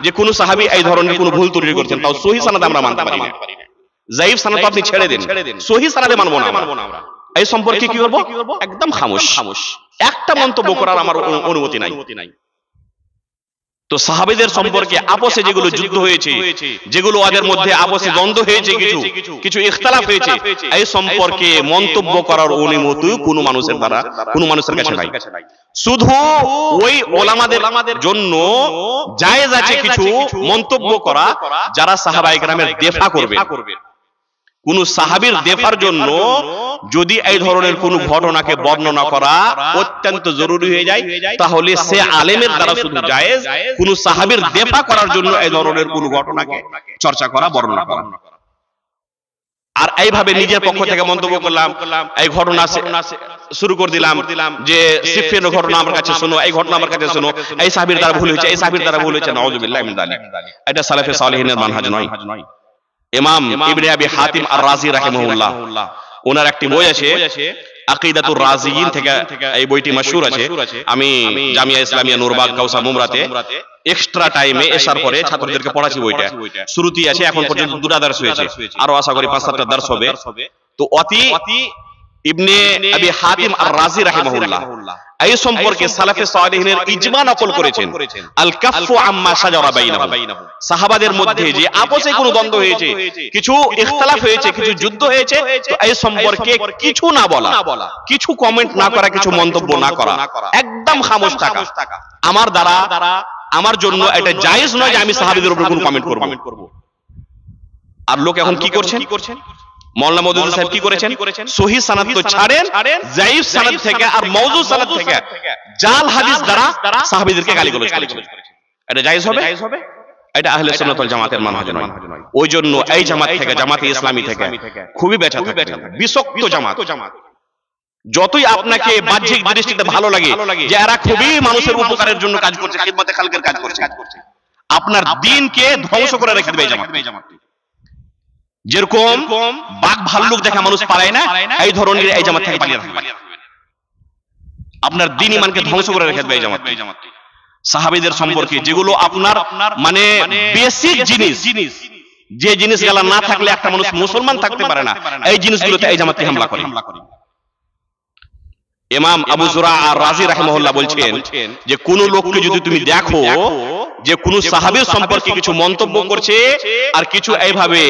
[SPEAKER 1] যে কোন সাহাবী এই ধরনের কোনো ভুল ত্রুটি করেছেন, তাও সহিহ সানাদে আমরা মানতে পারি না। যায়িফ সানাদ তো আপনি ছেড়ে দেন, সহিহ সানাদে মানবো না আমরা। এই সম্পর্কে কি করব? একদম খামোশ, একটা মন্তব্য করার আমার অনুমতি নাই। তো সাহাবীদের সম্পর্কে আপসে যেগুলো যুদ্ধ হয়েছে, যেগুলো ওদের মধ্যে আপসে দ্বন্দ্ব হয়েছে, কিছু ইখতিলাফ হয়েছে, এই সম্পর্কে মন্তব্য করার অনুমতি কোনো মানুষের দ্বারা কোনো মানুষের কাছে নাই। শুধু ওই ওলামাদের জন্য জায়েজ আছে কিছু মন্তব্য করা যারা সাহাবায়ে কেরামের দেফা করবে। কোন সাহাবীর দেফার জন্য যদি এই ধরনের কোন ঘটনাকে বর্ণনা করা অত্যন্ত জরুরি হয়ে যায়, তাহলে সে আলেমের দ্বারা শুধু জায়েজ, কোন সাহাবীর দেফা করার জন্য এই ধরনের কোন ঘটনাকে চর্চা করা, বর্ণনা করা। আর এইভাবে নিজের পক্ষ থেকে মন্তব্য করলাম, এই ঘটনা শুরু করে দিলাম যে সিফিনের ঘটনা আমার কাছে শোনো, এই ঘটনা আমার কাছে শোনো, এই সাহাবীর দ্বারা ভুল হয়েছে, এই সাহাবীর দ্বারা ভুল হয়েছে, নাউযুবিল্লাহি মিন যালিক। এটা সালাফে সালেহিনের মানহাজ নয়। ইমাম ইবনে আবি হাতিম আর-রাজি রাহিমাহুল্লাহ, ওনার একটি বই আছে আকিদাতুর রাজিয়িন থেকে, এই বইটি মাশহুর আছে। আমি জামিয়া ইসলামিয়া নূরবাগ কাউসা মুমরাতে এক্সট্রা টাইমে এসার পরে ছাত্রদেরকে পড়াচ্ছি বইটা। শুরুতেই আছে, এখন পর্যন্ত দুটো দার্স হয়েছে, আরো আশা করি 5-7টা দার্স হবে। তো ইবনে আবি হাতিম আর-রাজি রাহিমাহুল্লাহ এই সম্পর্কে সালাফে সালেহিনের ইজমা নকল করেছেন, আল কাফু আম্মা শাজারা বাইনাহুম, সাহাবাদের মধ্যে যে আপসে কোনো দ্বন্দ্ব হয়েছে, কিছু ইখতিলাফ হয়েছে, কিছু যুদ্ধ হয়েছে, তো এই সম্পর্কে কিছু না বলা, কিছু কমেন্ট না করা, কিছু মন্তব্য না করা, একদম খামোশ থাকা। আমার দ্বারা, আমার জন্য এটা জায়েজ নয় যে আমি সাহাবীদের উপর কোনো কমেন্ট করব। আর লোক এখন কি করছেন? মাওলানা মওদুদী সাহেব কি করেছেন? সহিহ সানাদ তো ছাড়েন, যায়িফ সানাদ থেকে আর মাওযু সানাদ থেকে জাল হাদিস দ্বারা সাহাবীদেরকে গালিগালাজ করেছেন। এটা জায়েজ হবে? এটা আহলে সুন্নাত ওয়াল জামাতের মানহাজ নয়। ওই জন্য এই জামাত থেকে, জামাতে ইসলামী থেকে খুবই বেঁচে থাকবেন। বিশক্ত জামাত, যতই আপনাকে বাহ্যিক দৃষ্টিতে ভালো লাগে যে এরা খুবই মানুষের উপকারের জন্য কাজ করছে, খিদমতে খালকের কাজ করছে, আপনার দ্বীনকে ধ্বংস করে রেখে দেবে এই জামাত। যেরকম বাঘ ভাল্লুক দেখা মানুষ পালায় না, এই ধরনের এই জামাত থেকে পালিয়ে থাকবে। আপনার দ্বীন ঈমানকে ধ্বংস করে রেখে দেবে এই জামাত। সাহাবীদের সম্পর্কে যেগুলো আপনার মানে বেসিক জিনিস, যে জিনিসগুলো না থাকলে একটা মানুষ মুসলমান থাকতে পারে না, এই জিনিসগুলোতে এই জামাত হামলা করে। ইমাম আবু যুরা আর-রাজি রাহিমাহুল্লাহ বলছেন যে কোন লোককে যদি তুমি দেখো যে কোন সাহাবীর সম্পর্কে কিছু মন্তব্য করছে আর কিছু এইভাবে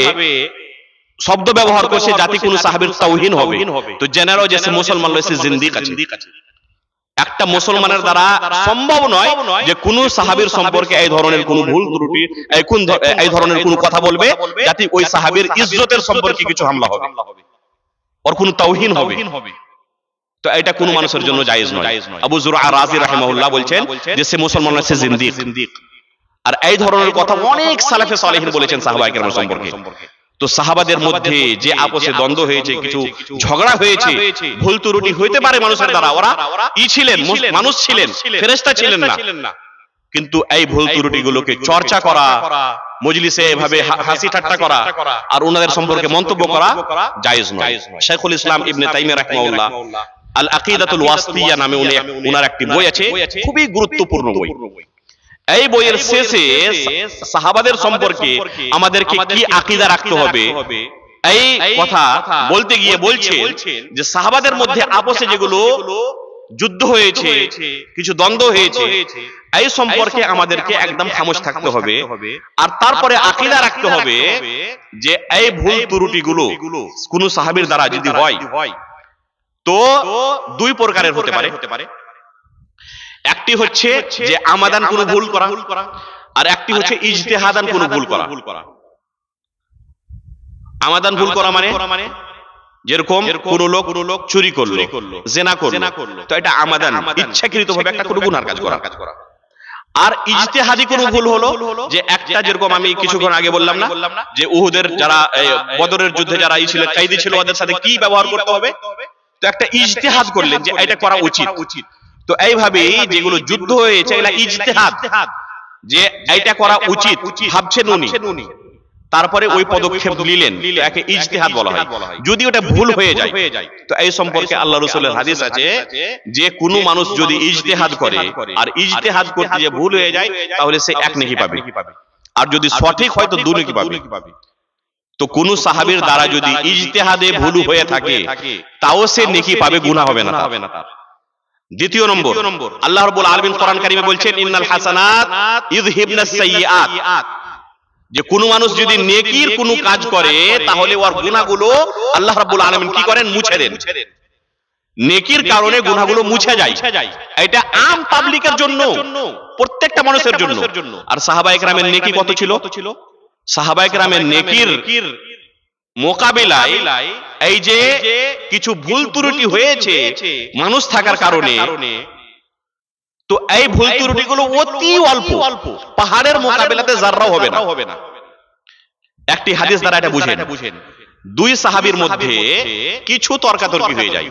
[SPEAKER 1] শব্দ ব্যবহার করছে যাতে কোন সাহাবীর তাওহীন হবে, তো জেনে নাও যে সে মুসলমান নয়, সে জিন্দিক আছে। একটা মুসলমানের দ্বারা সম্ভব নয় যে কোন সাহাবীর সম্পর্কে এই ধরনের কোন ভুল ত্রুটি, এই ধরনের কোন কথা বলবে যাতে ওই সাহাবীর ইজ্জতের সম্পর্কে কিছু হামলা হবে, ওর কোন তাওহীন হবে। তো এটা কোন মানুষের জন্য জায়েজ নয়। আবু যুরা আর-রাজি রাহিমাহুল্লাহ বলছেন যে সে মুসলমান নয়, সে জিন্দিক। আর এই ধরনের কথা অনেক সালাফে সালেহিন বলেছেন সাহাবায়ে কেরাম সম্পর্কে। তো সাহাবাদের মধ্যে যে আপসে দ্বন্দ্ব হয়েছে, কিছু ঝগড়া হয়েছে, ভুল ত্রুটি হইতে পারে মানুষের দ্বারা, ওরা ছিলেন মানুষ, ছিলেন ফেরেশতা ছিলেন না, কিন্তু এই ভুল ত্রুটিগুলোকে চর্চা করা, মজলিসে এভাবে হাসি ঠাট্টা করা আর ওনাদের সম্পর্কে মন্তব্য করা জায়েজ নয়। শাইখুল ইসলাম ইবনে তাইমিয়া রাহিমাহুল্লাহ আল আকিদাতুল ওয়াসিতিয়া নামে ওনার একটি বই আছে, খুবই গুরুত্বপূর্ণ বই। এই বইয়ের শেষে সাহাবাদের সম্পর্কে আমাদেরকে কি আকীদা রাখতে হবে এই কথা বলতে গিয়ে বলছেন যে সাহাবাদের মধ্যে আপসে যেগুলো যুদ্ধ হয়েছে, কিছু দ্বন্দ্ব হয়েছে, এই সম্পর্কে আমাদেরকে একদম খামোশ থাকতে হবে। আর তারপরে আকীদা রাখতে হবে যে এই ভুল ত্রুটিগুলো কোন সাহাবীর দ্বারা যদি হয় তো দুই প্রকারের হতে পারে। একটি হচ্ছে যে আমাদান কোনো ভুল করা, আর একটি হচ্ছে ইজতিহাদান কোনো ভুল করা। আমাদান ভুল করা মানে যেরকম কোন লোক চুরি করলো, জিনা করলো, তো এটা আমাদান, ইচ্ছাকৃতভাবে একটা কোনো গুনার কাজ করা। আর ইজতিহাদি কোনো ভুল হলো যে একটা, যেরকম আমি কিছুক্ষণ আগে বললাম না যে উহুদের যারা বদরের যুদ্ধে যারা ছিল, কায়দি ছিল, ওদের সাথে কি ব্যবহার করতে হবে, তো একটা ইজতিহাদ করলেন যে এটা করা উচিত। তো এইভাবে যেগুলো যুদ্ধ হয়েছে এগুলা ইজতিহাদ, যে এটা করা উচিত ভাবছেন উনি, তারপরে ওই পদক্ষেপ নিলেন, একে ইজতিহাদ বলা হয়। যদি ওটা ভুল হয়ে যায় তো এই সম্পর্কে আল্লাহ রাসূলের হাদিস আছে যে কোন মানুষ যদি ইজতিহাদ করে আর ইজতিহাদ করতে যে ভুল হয়ে যায় তাহলে সে এক নেকি পাবে, আর যদি সঠিক হয় তো দুই নেকি পাবে। তো কোন সাহাবীর দ্বারা যদি ইজতিহাদে ভুল হয়ে থাকে তাও সে নেকি পাবে, গুনাহ হবে না তার। দ্বিতীয় নম্বর, আল্লাহ রাব্বুল আলামিন কোরআন কারীমে বলছেন ইন্নাল হাসানাত ইযহিবনাস সাইয়্যাত, যে কোন মানুষ যদি নেকির কোন কাজ করে তাহলে ওর গুনাহগুলো আল্লাহ রাব্বুল আলামিন কি করেন? মুছে দেন। নেকির কারণে গুনাহগুলো মুছে যায়। এটা আম পাবলিকের জন্য, প্রত্যেকটা মানুষের জন্য। আর সাহাবায়ে কেরামের নেকি কত ছিল? সাহাবায়ে কেরামের নেকির মোকাবিলায় এই যে কিছু ভুল ত্রুটি হয়েছে মানুষ থাকার কারণে, তো এই ভুল ত্রুটিগুলো অতি অল্প, পাহাড়ের মোকাবিলাতে যাররাও হবে না। একটি হাদিস দ্বারা এটা বুঝেন, দুই সাহাবীর মধ্যে কিছু তর্কাতর্কি হয়ে যায়।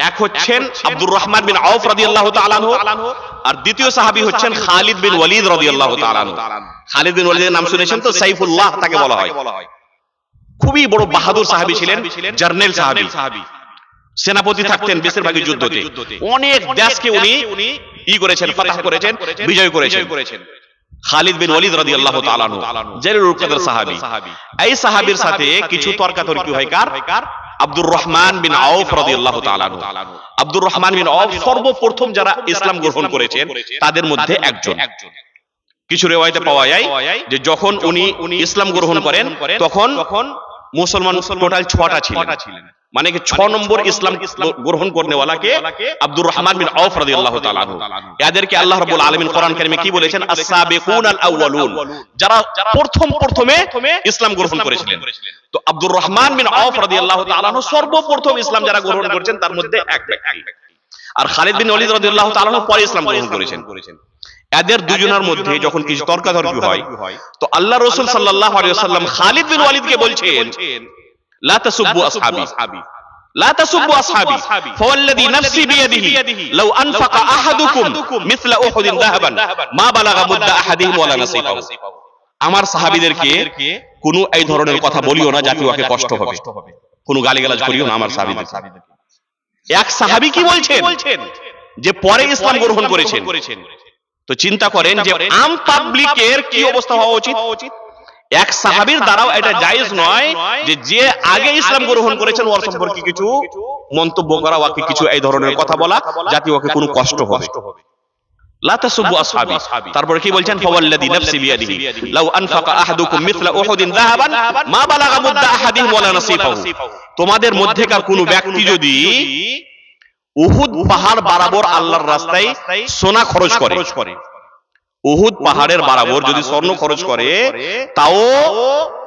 [SPEAKER 1] এক হচ্ছেন আব্দুর রহমান বিন আউফ রাদিয়াল্লাহু তাআলা আনহু, আর দ্বিতীয় সাহাবী হচ্ছেন খালিদ বিন ওয়ালিদ রাদিয়াল্লাহু তাআলা আনহু। খালিদ বিন ওয়ালিদের নাম শুনেছেন তো, সাইফুল্লাহ তাকে বলা হয়। খুবই বড় বাহাদুর সাহাবী ছিলেন, জার্নাল সাহাবী, সেনাপতি থাকতেন বেশিরভাগই যুদ্ধতে। অনেক দেশকে উনি করেছেন, ফাতাহ করেছেন, বিজয় করেছেন। খালিদ বিন ওয়ালিদ রাদিয়াল্লাহু তাআলা আনহু জালিলুল কদর সাহাবী। এই সাহাবীর সাথে কিছু তর্কাতর্কি হয় কার? আব্দুর রহমান বিন আউফ রাদিয়াল্লাহু তাআলা আনহু। আব্দুর রহমান বিন আউফ সর্বপ্রথম যারা ইসলাম গ্রহণ করেছেন তাদের মধ্যে একজন। কিছু রিওয়ায়াতে পাওয়া যায় যে যখন উনি ইসলাম গ্রহণ করেন তখন মুসলমান টোটাল 6টা ছিলেন, মানে কি 6 নম্বর ইসলাম গ্রহণ করনেওয়ালাকে আব্দুর রহমান বিন আউফ রাদিয়াল্লাহু তাআলা আনহু। এদেরকে আল্লাহ রাব্বুল আলামিন কোরআন কারীমে কি বলেছেন? আস-সাবিকুনাল আউয়ালুন, যারা প্রথমে ইসলাম গ্রহণ করেছিলেন। তো আব্দুর রহমান বিন আউফ রাদিয়াল্লাহু তাআলা আনহু সর্বপ্রথম ইসলাম যারা গ্রহণ করেছেন তার মধ্যে এক ব্যক্তি। আর খালিদ বিন ওয়ালিদ রাদিয়াল্লাহু তাআলা আনহু পরে ইসলাম গ্রহণ করেছেন। এদের দুজনের মধ্যে যখন কিছু তর্কাতর্কি হয়, তো আল্লাহ রাসূল সাল্লাল্লাহু আলাইহি ওয়াসাল্লাম খালিদ বিন ওয়ালিদকে বলছেন লা তাসুব্বু আসহাবি, লা তাসুব্বু আসহাবি ফাওয়াল্লাযী নাফসি বিয়াদিহি লাউ আনফাকা আহাদুকুম মিছলা উহুদিন যাহাবান মা বালাগা মুদ্দা আহাদিহিম ওয়ালা নাসিফাহু। আমার সাহাবীদেরকে কোনো এই ধরনের কথা বলিও না যাতে ওকে কষ্ট হবে, কোনো গালিগালাজ করিও না আমার সাহাবীদেরকে। এক সাহাবী কি বলছেন? যে পরে ইসলাম গ্রহণ করেছেন। তো চিন্তা করেন যে আম পাবলিকের কি অবস্থা হওয়া উচিত। এক সাহাবীর দ্বারাও এটা জায়েজ নয় যে আগে ইসলাম গ্রহণ করেছেন ওর সম্পর্কে কিছু মন্তব্য করা, ওকে কিছু এই ধরনের কথা বলা যাতে ওকে কোনো কষ্ট হবে। লা তাসুব্বু আসহাবি। তারপরে কি বলছেন? ফাওয়াল্লাযী নাফসি বিয়াদিহি লাউ আনফাকা আহাদুকুম মিছলা উহুদিন যাহাবান মা বালাগা মুদ্দা আহাদিহিম ওয়ালা নাসিফাহু। তোমাদের মধ্যেকার কোনো ব্যক্তি যদি উহুদ পাহাড় বরাবর আল্লাহর রাস্তায় সোনা খরচ করে, উহুদ পাহাড়ের বরাবর যদি স্বর্ণ খরচ করে, তাও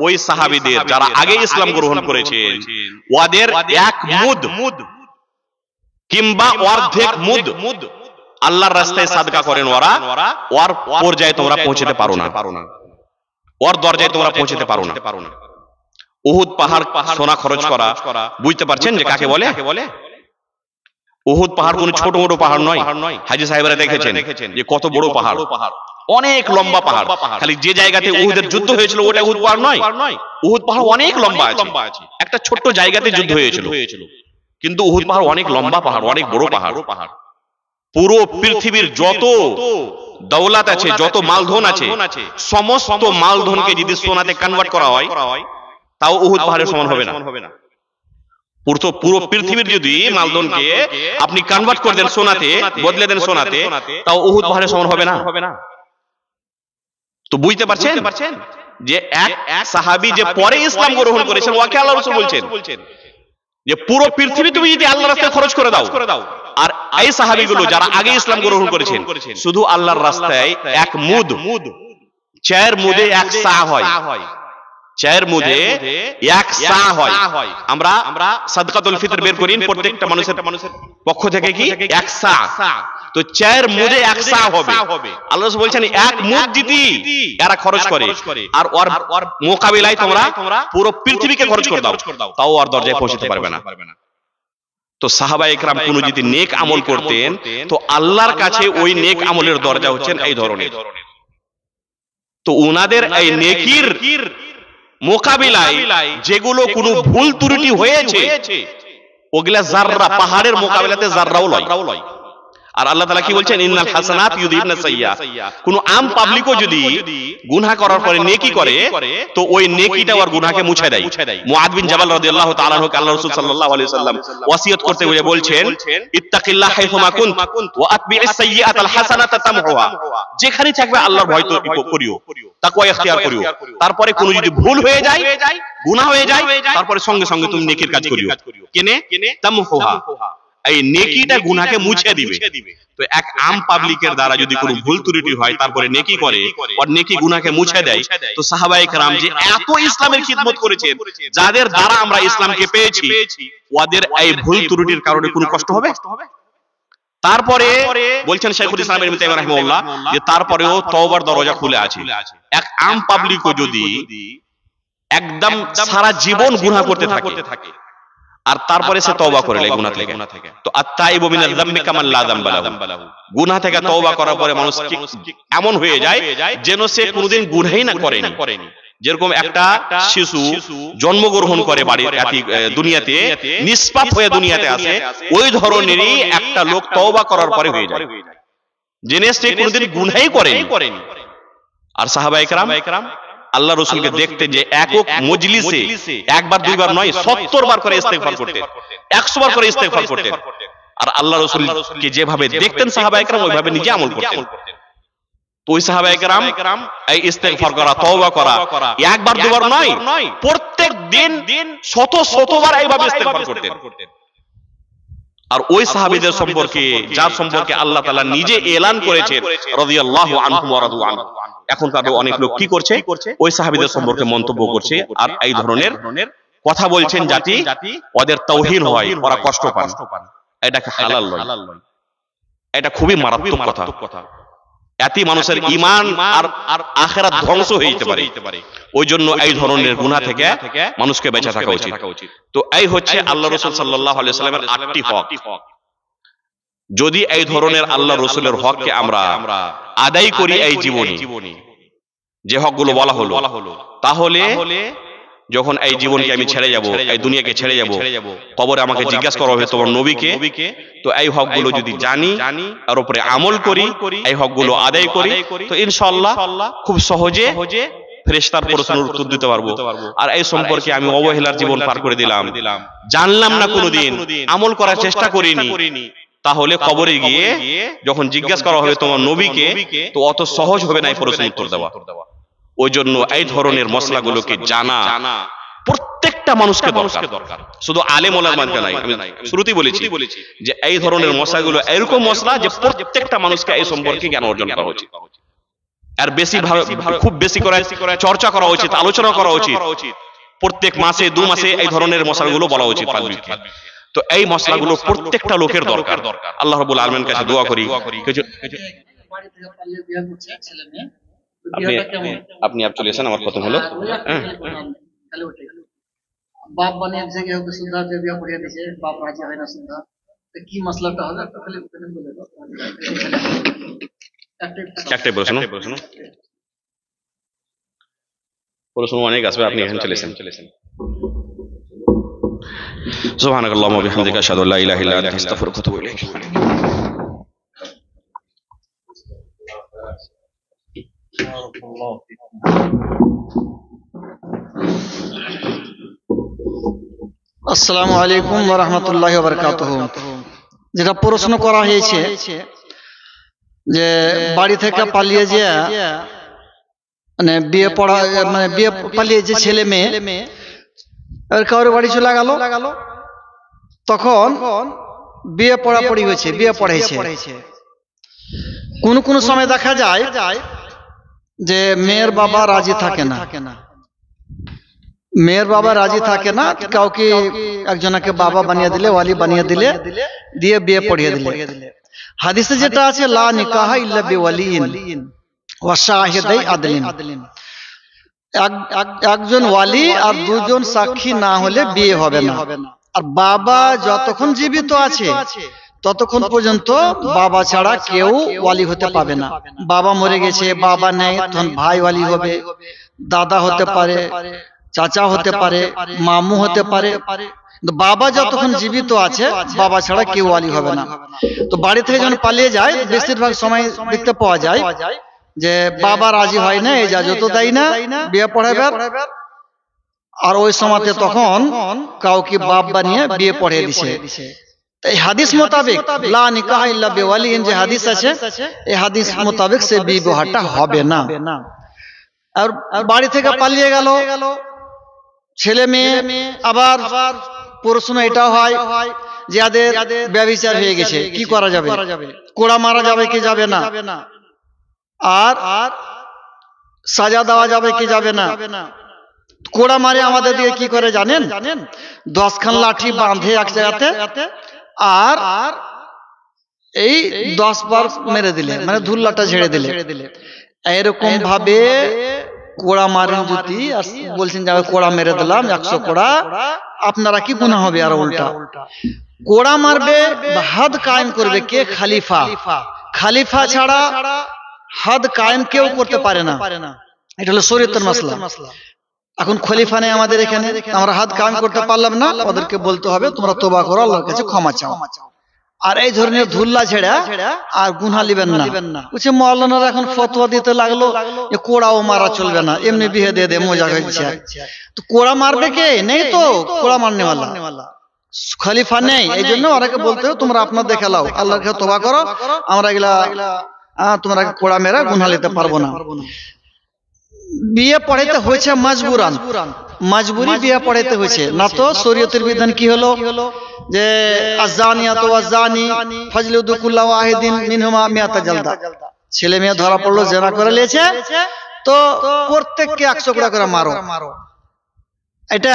[SPEAKER 1] ওই সাহাবীদের যারা আগে ইসলাম গ্রহণ করেছেন ওদের এক মুদ কিংবা অর্ধেক মুদ আল্লাহর রাস্তায় সাদকা করেন ওরা, ওর পর্যায়ে তোমরা পৌঁছতে পারো না, ওর দরজায় তোমরা পৌঁছতে পারো না। উহুদ পাহাড় সোনা খরচ করা, বুঝতে পারছেন যে কাকে বলে? উহুদ পাহাড় কোনো ছোট মোটো পাহাড় নয়। হাজী সাহেবরা দেখেছেন যে কত বড় পাহাড়, অনেক লম্বা পাহাড়। খালি যে জায়গাতে উহুদের যুদ্ধ হয়েছিল ওটা উহুদ পাহাড় নয়, উহুদ পাহাড় অনেক লম্বা আছে। একটা ছোট্ট জায়গাতে যুদ্ধ হয়েছিল, কিন্তু উহুদ পাহাড় অনেক লম্বা পাহাড়, অনেক বড় পাহাড়। পুরো পৃথিবীর যত দৌলত আছে, যত মালধন আছে, সমস্ত মালধনকে যদি সোনাতে কনভার্ট করা হয় তাও উহুদ পাহাড়ের সমান হবে না। পুরো পৃথিবীর যদি মালধনকে আপনি কনভার্ট করে দেন সোনাতে, বদলে দেন সোনাতে, তাও উহুদ পাহাড়ের সমান হবে না। তো বুঝতে পারছেন যে এক সাহাবী যে পরে ইসলাম গ্রহণ করেছেন ওকে আল্লাহ রাসূল বলছেন যে পুরো পৃথিবী তুমি যদি আল্লাহর রাস্তায় খরচ করে দাও, আর এই সাহাবীগুলো যারা আগে ইসলাম গ্রহণ করেছেন শুধু আল্লাহর রাস্তায় এক মুদ, 4 মুদে 1 সা হয়, 4 মুদে 1 সা হয়। আমরা সাদকাতুল ফিতর বের করি প্রত্যেকটা মানুষের পক্ষ থেকে কি 1 সা, তো 4 মুদে 1 সা হবে। আল্লাহ রাসূল বলছেন এক মুদ যদি এরা খরচ করে আর ওর মোকাবিলায় তোমরা পুরো পৃথিবীকে খরচ করে দাও, তাও ওর দরজায় পৌঁছতে পারবে না। তো সাহাবায়ে কেরাম কোন যদি নেক আমল করতেন তো আল্লাহর কাছে ওই নেক আমলের দরজা হচ্ছেন এই ধরনের। তো উনাদের এই নেকির মোকাবিলায় যেগুলো কোনো ভুল ত্রুটি হয়েছে ওগুলা জাররা, পাহাড়ের মোকাবিলাতে জাররাও লয়। আর আল্লাহ তাআলা কি বলছেন, ইন্নাল হাসানাত ইউযহিবনা সাইয়্যাত। কোন আম পাবলিকও যদি গুনাহ করার পরে নেকি করে তো ওই নেকিটা ওর গুনাহকে মুছে দেয়। মুআদ বিন জাবাল রাদিয়াল্লাহু তাআলা আনহু আল্লাহ রাসূল সাল্লাল্লাহু আলাইহি ওয়াসাল্লাম ওয়াসিয়ত করতে গিয়ে বলছেন, ইত্তাকিল্লাহ হাইথুমা কুনত ওয়া আতবি'is সাইয়্যাতাল হাসানাতা তামহুহা। যেখানে থাকবে আল্লাহর ভয় তো করিও, তাকওয়া ইখতিয়ার করিও। তারপরে কোন যদি ভুল হয়ে যায়, গুনাহ হয়ে যায়, তারপরে সঙ্গে সঙ্গে তুমি নেকির কাজ করিও। কেনে তামহুহা, এই নেকিটা গুনাহকে মুছে দিবে। তো এক আম পাবলিকের দ্বারা যদি কোনো ভুল ত্রুটি হয় তারপরে নেকি করে আর নেকি গুনাহকে মুছে দেয়, তো সাহাবায়ে কেরাম যে এত ইসলামের খিদমত করেছেন, যাদের দ্বারা আমরা ইসলামকে পেয়েছি, ওদের এই ভুল ত্রুটির কারণে কোনো কষ্ট হবে? তারপরে বলছেন শাইখুল ইসলাম ইবনে তাইমিয়া রাহিমাহুল্লাহ যে তারপরেও তওবার দরজা খুলে আছে। এক আম পাবলিকও যদি একদম সারা জীবন গুনাহ করতে থাকে আর তারপরে সে তওবা করে এই গুনাহ থেকে, তো আত-তাইবু মিনাল যামবি কামান লা যামবা লাহু। গুনাহ থেকে তওবা করার পরে মানুষ এমন হয়ে যায় যেন সে কোনোদিন গুনাহই না করেনি। যেরকম একটা শিশু জন্মগ্রহণ করে দুনিয়াতে, নিষ্পাপ হয়ে দুনিয়াতে আসে, ওই ধরনেরই একটা লোক তওবা করার পরে হয়ে যায় জেনে সে কোনোদিন গুনাহই করেনি। আর সাহাবায়ে কেরাম আল্লাহ রাসূলকে দেখতে যে একক মজলিসে একবার দুইবার নয় 70 বার করে ইস্তেগফার করতেন, 100 বার করে ইস্তেগফার করতেন। আর আল্লাহ রাসূলকে যেভাবে দেখতেন সাহাবায়ে কেরাম ওইভাবে নিজে আমল করতেন। তো ওই সাহাবায়ে কেরাম এই ইস্তেগফার করা, তওবা করা একবার দুবার নয়, প্রত্যেক দিন শতবার এইভাবে ইস্তেগফার করতেন। আর ওই সাহাবীদের সম্পর্কে, যার সম্পর্কে আল্লাহ তাআলা নিজে এলান করেছেন রাদিয়াল্লাহু আনহু ওয়া রাদু আনহু, এখন তাদের অনেক লোক কি করছে, ওই সাহাবীদের সম্পর্কে মন্তব্য করছে আর এই ধরনের কথা বলছেন যাতে ওদের তাওহীন হয়, ওরা কষ্ট পান। এটাকে হালাল নয়, এটা খুবই মারাত্মক কথা। এতে মানুষের ঈমান আর আখিরাত ধ্বংস হয়ে যেতে পারে। ওই জন্য এই ধরনের গুনাহ থেকে মানুষকে বেঁচে থাকা উচিত। তো এই হচ্ছে আল্লাহ রাসূল সাল্লাল্লাহু আলাইহি ওয়াসাল্লামের 8টি হক। যদি এই ধরনের আল্লাহ রাসূলের হককে আমরা আদায় করি এই জীবনে, যে হকগুলো বলা হলো, তাহলে যখন এই জীবনকে আমি ছেড়ে যাব, এই দুনিয়াকে ছেড়ে যাব, কবরে আমাকে জিজ্ঞাসা করা হবে তোমার নবীকে। তো এই হকগুলো যদি জানি আর উপরে আমল করি, এই হকগুলো আদায় করি, তো ইনশাআল্লাহ খুব সহজে ফেরেশতার প্রশ্নের উত্তর দিতে পারবো। আর এই সম্পর্কে আমি অবহেলার জীবন পার করে দিলাম, জানলাম না কোনোদিন, আমল করার চেষ্টা করিনি, তাহলে কবরে গিয়ে যখন জিজ্ঞাসা করা হবে তোমার নবীকে, তো অত সহজ হবে না এই প্রশ্নের উত্তর দেওয়া। ওই জন্য এই ধরনের মশলাগুলোকে জানা প্রত্যেকটা মানুষকে দরকার, শুধু আলেম ওলামাকে নাই। আমি শুরুতেই বলেছি যে এই ধরনের মশলাগুলো এরকম মশলা যে প্রত্যেকটা মানুষকে এই সম্পর্কে জ্ঞান অর্জন করা উচিত, আর খুব বেশি করে চর্চা করা উচিত, আলোচনা করা উচিত। প্রত্যেক মাসে 2 মাসে এই ধরনের মশলাগুলো বলা উচিত পাবলিককে। তো এই মশলাগুলো প্রত্যেকটা লোকের দরকার। আল্লাহ রাব্বুল আলামিনের কাছে দোয়া করি। আপনি চলে এসেছেন, আমার কথা হলো
[SPEAKER 2] বাপ বানিয়ে দিয়েছে, কেউ সুদ্ধা বিয়া পড়িয়ে দিয়েছে, বাপ রাজি হয় না সুদ্ধা, কি মশলাটা হবে একটু খালি বলে দাও।
[SPEAKER 1] একটাই প্রশ্ন অনেক আসবে, আপনি এখানে চলে এসেছেন। সুবহানাকাল্লাহুম্মা ওয়া বিহামদিকা আশহাদু আল্লা ইলাহা ইল্লা আনতা আস্তাগফিরুকা ওয়া আতুবু ইলাইক।
[SPEAKER 2] আসসালামু আলাইকুম ওয়া রাহমাতুল্লাহি ওয়া বারাকাতুহু। যেটা প্রশ্ন করা হয়েছে যে বাড়ি থেকে পালিয়ে যে বিয়ে পালিয়ে যে ছেলে মেয়ে কারোর বাড়ি চলে গেল, তখন বিয়ে পড়াপড়ি হয়েছে, বিয়ে পড়াইছে। কোন সময় দেখা যায় যে মেয়ের বাবা রাজি থাকে না, মেয়ের বাবা রাজি থাকে না, কাউকে একজনকে বাবা বানিয়ে দিলে, ওয়ালি বানিয়ে দিলে, দিয়ে বিয়ে পড়িয়ে দিলে। হাদিসে যেটা আছে লা নিকাহা ইল্লা বিওয়ালিন ওয়া শাহিদাই আদলিন, একজন ওয়ালি আর 2 জন সাক্ষী না হলে বিয়ে হবে না। আর বাবা যতক্ষণ জীবিত আছে ততক্ষণ পর্যন্ত বাবা ছাড়া কেউ ওয়ালি হতে পাবে না। বাবা মরে গেছে, বাবা নেই, তখন ভাই ওয়ালি হবে, দাদা হতে পারে, চাচা হতে পারে, মামু হতে পারে, বাবা যতক্ষণ জীবিত আছে বাবা ছাড়া কেউ ওয়ালি হবে না। তো বাড়ি থেকে যখন পালিয়ে যায় বেশিরভাগ সময় দেখতে পাওয়া যায় যে বাবা রাজি হয় না, এজাজত তো দেয় না বিয়ে পড়াবার, আর ওই সময়তে তখন কাউকে বাপ বানিয়ে বিয়ে পড়িয়ে দিছে। এই হাদিস মোতাবেক লা নিকাহ ইল্লা বিওয়ালিন যে হাদিস আছে, এই হাদিস মোতাবেক সে বিবাহটা হবে না। আর বাড়ি থেকে পালিয়ে গেল ছেলে মেয়ে, আবার প্রশ্ন এটাও হয় যে যাদের ব্যভিচার হয়ে গেছে কি করা যাবে, কোড়া মারা যাবে কি যাবে না, আর সাজা দেওয়া যাবে কি যাবে না। কোড়া মারে আমাদের দিকে কি করে জানেন, 10 খান লাঠি বাঁধে এক জায়গাতে, আর এই 10 বার মেরে দিলে, মানে ধুল্লাটা ঝেড়ে দিলে, এরকম ভাবে কোড়া মারেন যদি, বলছেন যে কোড়া মেরে দিলাম 100 কোড়া, আপনারা কি গুনাহ হবে? আর উল্টা কোড়া মারবে বা হদ কায়েম করবে কে? খলিফা। খলিফা ছাড়া হদ কায়েম কেউ করতে পারে না, এটা হলো শরীয়তের মাসলা। এখন খলিফা নেই আমাদের এখানে, আমরা হাত কায়েম করতে পারলাম না, ওদেরকে বলতে হবে তোমরা তওবা করো, আল্লাহর কাছে ক্ষমা চাও। আর এই ধরনের ধুল্লা ছেড়া আর গুনাহ লিবেন না। বলছে মাওলানারা এখন ফতোয়া দিতে লাগলো যে কোড়াও মারা চলবে না, এমনি বিয়ে দিয়ে দে, মজা হচ্ছে। তো কোড়া মারবে কে? নেই তো কোড়া মারনে ওয়ালা, খলিফা নেই। এই জন্য ওরাকে বলতে হবে তোমরা আপনার দেখে লাও, আল্লাহর কাছে তওবা করো, আমরা এগুলা তোমরা কোড়া মেরা গুনাহ নিতে পারবো না। বিয়ে পড়াইতে হয়েছে মজবুরান, মজবুরি বিয়ে পড়াইতে হয়েছে না। তো শরীয়তের বিধান কি হলো যে আযানিয়াতু ওয়াযানি ফাজলিদু কুল্লা ওয়াহিদিন মিনহুমা মিয়াতা জালদা, ছেলে মেয়ে ধরা পড়লো জেনা করে নিয়েছে তো প্রত্যেককে 100 কোড়া করে মারো। এটা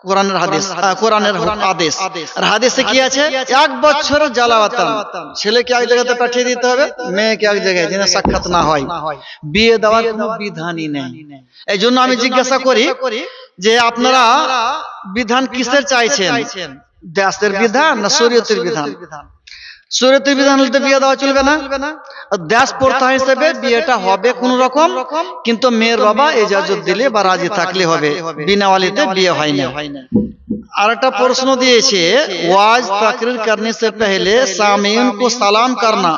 [SPEAKER 2] কোরআনের হাদিস, কোরআনের আদেশ। আর হাদিসে কি আছে? 1 বছরের জালাওয়াতান, ছেলেকে এক জায়গাতে পাঠিয়ে দিতে হবে, মেয়েকে এক জায়গায়, যেন সাক্ষাৎ না হয়। বিয়ে দেওয়ার কোনো বিধানই নেই। এই জন্য আমি জিজ্ঞাসা করি যে আপনারা বিধান কিসের চাইছেন, দেশের বিধান না শরীয়তের বিধান? শরীয়তের বিধান হলে তো বিয়ে দেওয়া চলবে না, দেশ প্রথা হিসেবে বিয়েটা হবে কোন রকম, কিন্তু মেয়ের বাবা ইজাজত দিলে বা রাজি থাকলে হবে, বিনা ওয়ালিতে বিয়ে হয় না। আর একটা প্রশ্ন দিয়েছে, ওয়াজ তাকरीर करने से पहले सामीन को सलाम करना,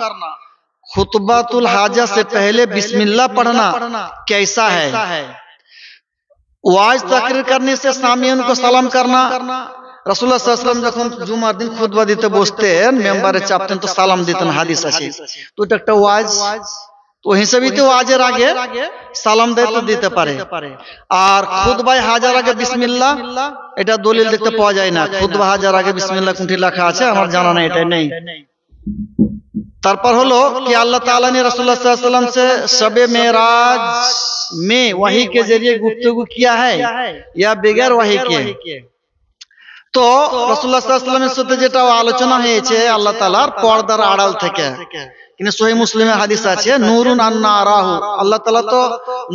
[SPEAKER 2] खुतबातुल हाजा से पहले बिस्मिल्लाह पढ़ना कैसा है? ওয়াজ তাকरीर करने से सामीन को सलाम करना, রাসূলুল্লাহ সাল্লাল্লাহু আলাইহি ওয়াসাল্লাম যখন জুমার দিন খুতবা দিতে বসতেন, মেম্বারে চাপতেন তো সালাম দিতেন, হাদিস আছে। তো এটা একটা ওয়াজ, তো হিসাবেই তো ওয়াজের আগে সালাম দিতে পারে। আর খুতবায় হাজার আগে বিসমিল্লাহ, এটা দলিল দেখতে পাওয়া যায় না। খুতবা হাজার আগে বিসমিল্লাহ কোনটি লেখা আছে আমার জানা নেই, এটা নেই। তারপর হলো कि अल्लाह ताला ने रसूलुल्लाह सल्लल्लाहु अलैहि वसल्लम से शबे मेराज में वही के जरिए गुफ्तगू किया है या बगैर वही के? তো রাসূলুল্লাহ সাল্লাল্লাহু আলাইহি ওয়াসাল্লামের সাথে যেটা আলোচনা হয়েছে আল্লাহ তাআলার পর্দার আড়াল থেকে, কিন্তু সহিহ মুসলিমের হাদিস আছে নূরুন আন্না আরাহু, আল্লাহ তাআলা তো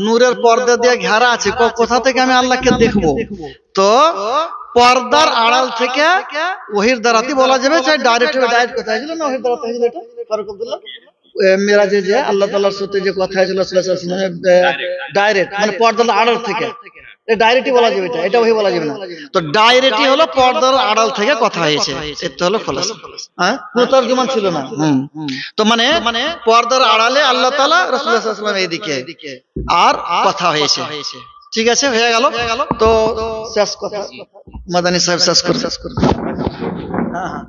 [SPEAKER 2] নূরের পর্দা দিয়ে ঘেরা আছে, কোথা থেকে আমি আল্লাহকে দেখব? তো পর্দার আড়াল থেকে ওহির দ্বারাতে বলা যাবে, চাই ডাইরেক্ট কথা হয়েছিল না, ওহির দ্বারাতে হয়েছিল। এটা ফারুক আব্দুল্লাহ মেরাজে যে আল্লাহ তাআলার সাথে যে কথা হয়েছিল রাসূলুল্লাহ সাল্লাল্লাহু আলাইহি ওয়াসাল্লাম ডাইরেক্ট, মানে পর্দার আড়াল থেকে, ডাইরেক্টই বলা যাবে, এটা ওহি বলা যাবে না। তো ডাইরেক্টই হলো পর্দার আড়াল থেকে কথা হয়েছে, এটা হলো খোলাসা। হ্যাঁ, কোনো তরজমান ছিল না। তো মানে পর্দার আড়ালে আল্লাহ তাআলা রাসূলুল্লাহ সাল্লাল্লাহু আলাইহি ওয়াসাল্লাম এইদিকে আর কথা হয়েছে। ঠিক আছে, হয়ে গেল। তো শেষ কথা মাদানী সাহেব শেষ করুন। হ্যাঁ হ্যাঁ,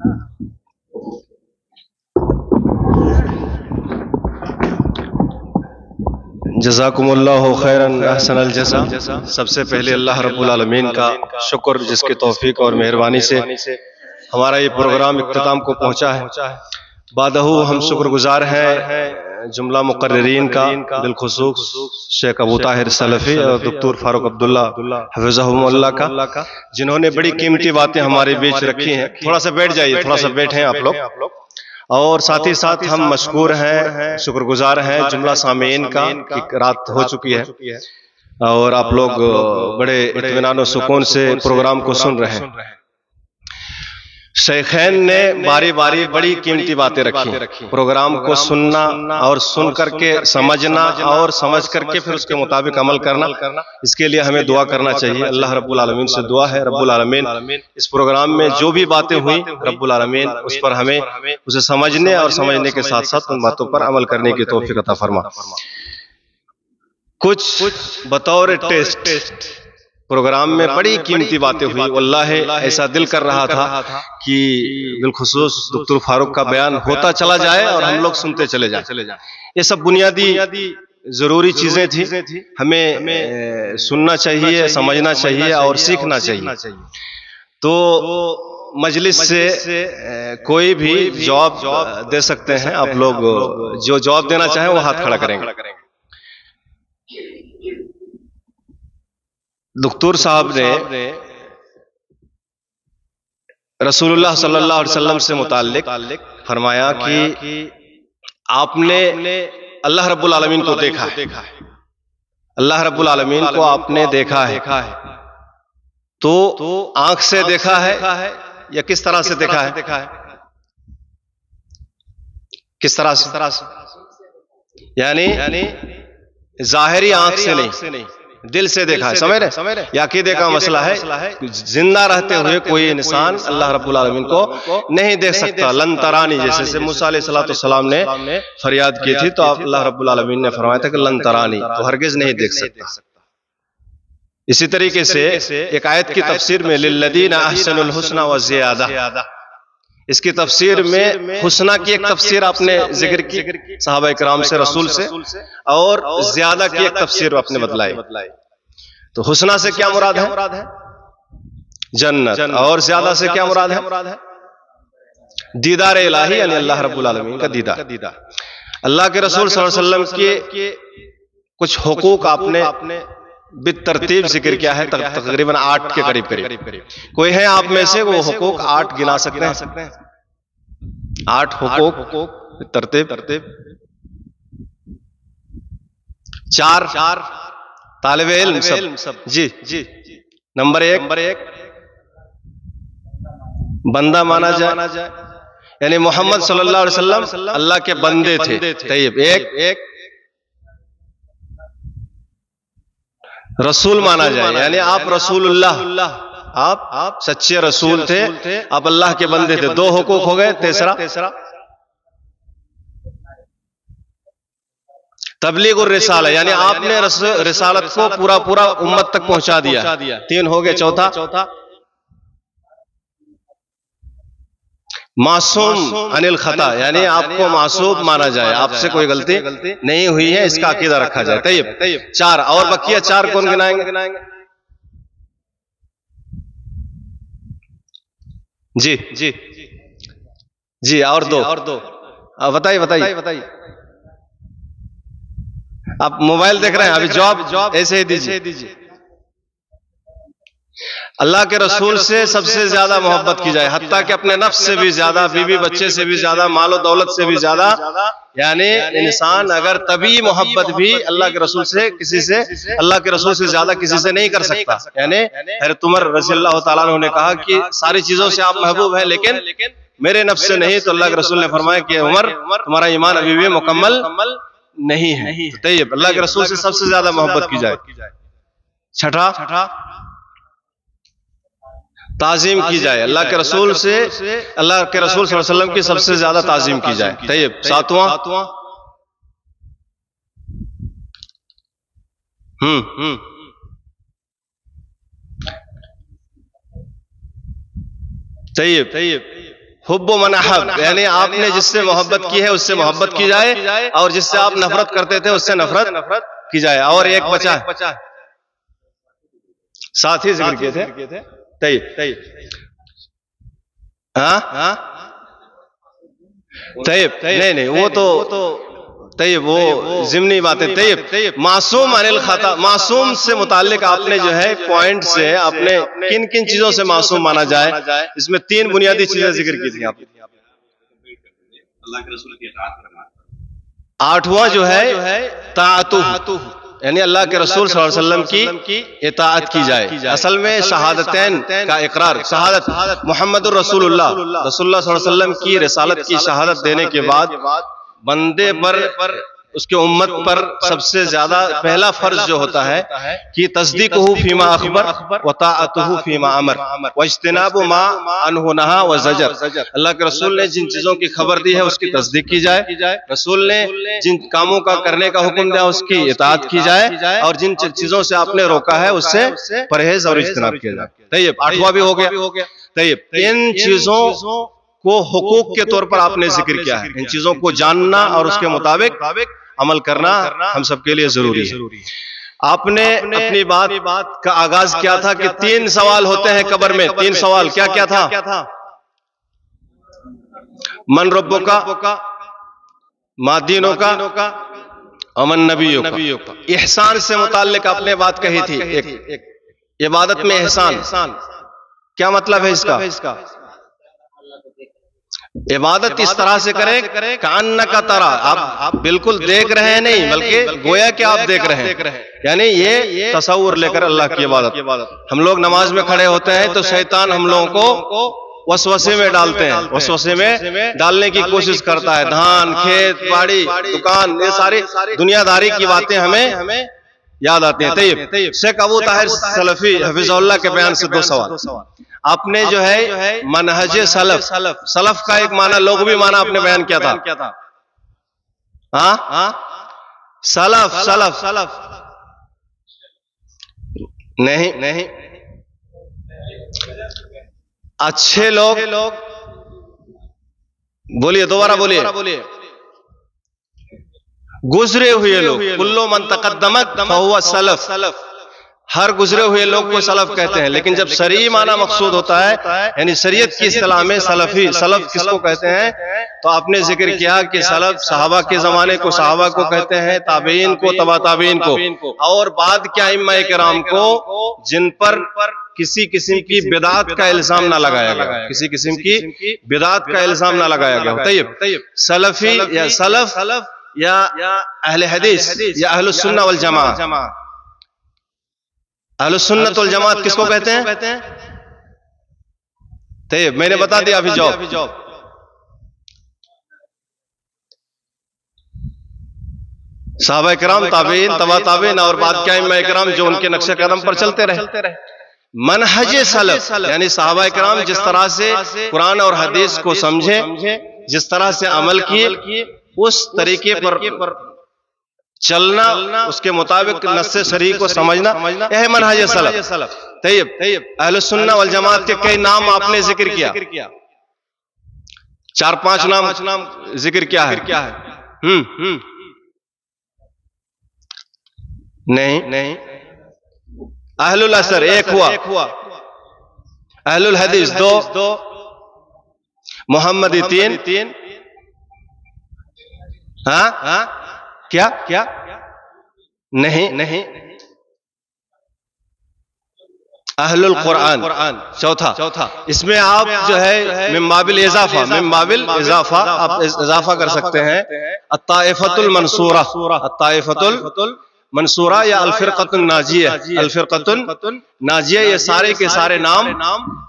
[SPEAKER 3] जज़ाकुमुल्लाहु खैरन अहसनल जज़ा। सबसे पहले अल्लाह रब्बुल आलमीन का शुक्र, जिसके तौफीक और मेहरबानी से हमारा ये प्रोग्राम इख्तिताम को पहुंचा है। बादहू हम शुक्रगुजार हैं जुमला मुकर्रिरीन का, बिलखुसूस शेख अबू ताहिर सलफी और डॉक्टर फारूक अब्दुल्ला हफिज़हुमुल्लाह का, जिन्होंने बड़ी कीमती बातें हमारे बीच रखी हैं। थोड़ा सा बैठ जाइए, थोड़ा सा बैठे आप लोग। और साथ ही साथ हम मशकूर हैं, शुक्रगुजार हैं जुमला सामीन का कि रात हो चुकी है और आप लोग बड़े इत्मीनान और सुकून से प्रोग्राम को सुन रहे हैं। शेखैन ने बारी बारी बड़ी कीमती बातें रखी। प्रोग्राम को सुनना और सुन करके समझना और समझ करके फिर उसके मुताबिक अमल करना, इसके लिए हमें दुआ करना चाहिए। अल्लाह रब्बुल आलमीन से दुआ है, रब्बुल आलमीन इस प्रोग्राम में जो भी बातें हुई, रब्बुल आलमीन उस पर हमें उसे समझने और समझने के साथ साथ उन बातों पर अमल करने की तौफीक अता फरमा। कुछ बतौर टेस्ट प्रोग्राम में बड़ी कीमती बातें हुई। वल्लाह ऐसा दिल कर रहा था कि बिलखुसूस डॉक्टर फारूक का बयान होता चला जाए और हम लोग सुनते चले जाएं। ये सब बुनियादी जरूरी चीजें थी, हमें सुनना चाहिए, समझना चाहिए और सीखना चाहिए। तो मजलिस से कोई भी जवाब दे सकते हैं आप लोग, जो जवाब देना चाहें वो हाथ खड़ा करेंगे। दुख्तूर साहब ने रसूलुल्लाह सल्लल्लाहु अलैहि वसल्लम से मुताल्लिक फरमाया कि आपने अल्लाह रब्बुल आलमीन को देखा है, अल्लाह रब्बुल आलमीन को आपने देखा है, तो आंख से देखा है या किस तरह से देखा है? किस तरह से? यानी जाहिरी आंख से नहीं, दिल से देखा है। समझ रहे? ये अकीदे का मसला है। जिंदा रहते हुए कोई इंसान अल्लाह रब्बुल आलमीन को नहीं देख सकता। लन तरानी, जैसे मूसा अलैहिस्सलाम ने फरियाद की थी तो अल्लाह रब्बुल आलमीन ने फरमाया था कि लन तरानी, तो हरगिज नहीं देख सकता। इसी तरीके से एक आयत की तफसीर में लिल्लदीना अहसनुल हुस्ना व ज़ियादा, इसकी तफसीर में हुस्ना की एक तफसीर आपने जिक्र की सहाबा इकराम से, रसूल से, और ज्यादा की एक तफसीर आपने बतलाई। तो हुस्ना से क्या मुराद है? जन्नत। और ज्यादा से क्या मुराद है? दीदार इलाही, यानी अल्लाह रब्बुल आलमीन का दीदार। अल्लाह के रसूल सल्लल्लाहु अलैहि वसल्लम के कुछ हुकूक आपने बितरतीब जिक्र किया है, तकरीबन 8 के करीब। कोई है आप में से वो हुकूक 8 गिना सकते हैं? 8 हुकूक तरतीब। 4 तालिब इल्म सब। जी। नंबर 1 बंदा माना जाए, यानी मोहम्मद सल्लल्लाहु अलैहि वसल्लम अल्लाह के बंदे थे। तैयब। एक रसूल माना जाए, यानी आप रसूलुल्लाह, आप सच्चे रसूल थे, आप अल्लाह के बंदे थे। 2 हुकूक हो गए। तीसरा तबलीग और रिसाला, यानी आपने रिसालत को पूरा उम्मत तक पहुंचा दिया। 3 हो गए। चौथा मासूम अनिल खता, यानी आपको मासूम माना जाए, आपसे कोई गलती नहीं हुई है, इसका अकीदा रखा जाए। तैयब। 4 और बकिया 4 कौन गिनाएंगे? जी और 2 बताइए। आप मोबाइल देख रहे हैं, अभी जवाब ऐसे ही दीजिए। अल्लाह के रसूल से सबसे ज्यादा मोहब्बत की जाए, हत्ता कि अपने नफ्स से भी ज्यादा, बीवी बच्चे से भी ज्यादा, मालो दौलत से भी ज्यादा। यानी इंसान अगर तभी मोहब्बत भी अल्लाह के रसूल से, किसी से, अल्लाह के रसूल से ज्यादा किसी से नहीं कर सकता। यानी हज़रत उमर रज़ियल्लाहु ताला अन्हु ने कहा कि सारी चीजों से आप महबूब हैं, लेकिन मेरे नफ्स से नहीं। तो अल्लाह के रसूल ने फरमाया कि उमर, तुम्हारा ईमान अभी भी मुकम्मल नहीं है। तो ये अल्लाह के रसूल से सबसे ज्यादा मोहब्बत की जाए। छठा ताजीम की जाए, अल्लाह के रसूल से, अल्लाह के रसूल सल्लल्लाहु अलैहि वसल्लम की सबसे ज्यादा ताजीम की जाए। तैयब। 7वां तैयब हुब्बु मन अहब, यानी आपने जिससे मोहब्बत की है उससे मोहब्बत की जाए, और जिससे आप नफरत करते थे उससे नफरत की जाए। और एक बचा, साथ ही जिक्र किए थे। तैयब। नहीं, वो तो तैयब, वो जिम्नी बातें। तैयब। मासूम अनिल खता, मासूम से मुताल्लिक आपने जो है पॉइंट से आपने किन किन चीजों से मासूम माना जाए, इसमें 3 बुनियादी चीजें जिक्र की थी आपने। अल्लाह के रसूल की इताअत करना। 8वां जो है ताअतुहु, यानी अल्लाह के रसूल सल्लल्लाहु अलैहि वसल्लम की इताअत की जाए। असल में शहादतैन का इकरार, शहादत मोहम्मदुर रसूलुल्लाह सल्लल्लाहु अलैहि वसल्लम की रिसालत की शहादत देने के बाद बंदे पर, उसके उम्मत पर सबसे ज्यादा पहला फर्ज जो होता है कि तस्दीकुहु फीमा अखबर व ताअतुहु फीमा अमर व इज्तिनाबु मा अन्हु नहा व ज़जर। अल्लाह के रसूल ने जिन चीजों की खबर दी है उसकी तस्दीक की जाए, रसूल ने जिन कामों का करने का हुक्म दिया उसकी इताअत की जाए, और जिन चीजों से आपने रोका है उससे परहेज और इज्तिनाब किया जाए। तैयब, आठवां भी हो गया। तैयब, इन चीजों को हुकूक के तौर पर आपने जिक्र किया है। इन चीजों को जानना और उसके मुताबिक अमल करना हम सबके लिए जरूरी है। आपने अपनी बात का आगाज किया था कि 3 सवाल होते हैं कब्र में। 3 सवाल क्या क्या था? मन रब्बुका, मा दीनुका, अमन नबियुका। इहसान से मुताल्लिक आपने बात कही थी। एक इबादत में एहसान, क्या मतलब है इसका? इबादत इस तरह से करें कान्ना का तरह आप बिल्कुल देख रहे हैं, नहीं बल्कि गोया कि आप देख रहे हैं, यानी ये तसव्वुर लेकर अल्लाह की इबादत। हम लोग नमाज में खड़े होते हैं तो शैतान हम लोगों को वसवसे में डालते हैं, वसवसे में डालने की कोशिश करता है। धान, खेत, बाड़ी, दुकान, ये सारी दुनियादारी की बातें हमें याद आती हैं। शेख अबू ताहिर सलफी हफिज़ुल्लाह के बयान से 2 सवाल। आपने जो है मनहजे सलफ का एक माना, लोग भी माना आपने बयान किया था। सलफ नहीं, अच्छे लोग। बोलिए, दोबारा बोलिए। गुजरे हुए लोग, कुल्लो मन तक़द्दमत फहुवा सलफ। हर गुजरे हुए लोग को सलफ कहते हैं। लेकिन जब शरई माना मकसूद होता है, यानी शरीयत की इस्तिलाह में सलफ किसको कहते हैं, तो आपने जिक्र किया कि सलफ सहाबा के जमाने को सहाबा को कहते हैं, ताबीन को तबा ताबीन को, और बाद के अइम्मा किराम को, जिन पर किसी किस्म की बिदात का इल्जाम ना लगाया गया, किसी किस्म की बिदात का इल्जाम ना लगाया गया। तैयब, सलफी या सलफ या अहले हदीस या अहलुस सुन्नह वल जमाअह। अहलुस सुन्नत वल जमाअत किसको कहते हैं? तैयब, मैंने बता दिया अभी जवाब। सहाबा किराम, ताबीन, तबा ताबीन और बाद के अइम्मा किराम जो उनके नक्शे कदम पर चलते रहे। मनहजे सलफ यानी सहाबा किराम जिस तरह से कुरान और हदीस को समझे, जिस तरह से अमल किए, उस तरीके पर चलना, उसके मुताबिक नस्से शरीय को समझना, यह मनहज सलफ। तैयब, अहलुस सुन्नह वल जमाअत के कई नाम आपने जिक्र किया, 4-5 नाम जिक्र किया है। नहीं, अहलुल असर 1 हुआ, अहलुल हदीस 2, मोहम्मदी 3। क्या? नहीं, अहलुल कुरान 4था। इसमें आप जो है मिम्बाबिल इजाफा आप इजाफा कर सकते हैं। अत्ताइफतुल मंसूरा या अल-फिरक़तुन नाजिया, ये सारे के सारे नाम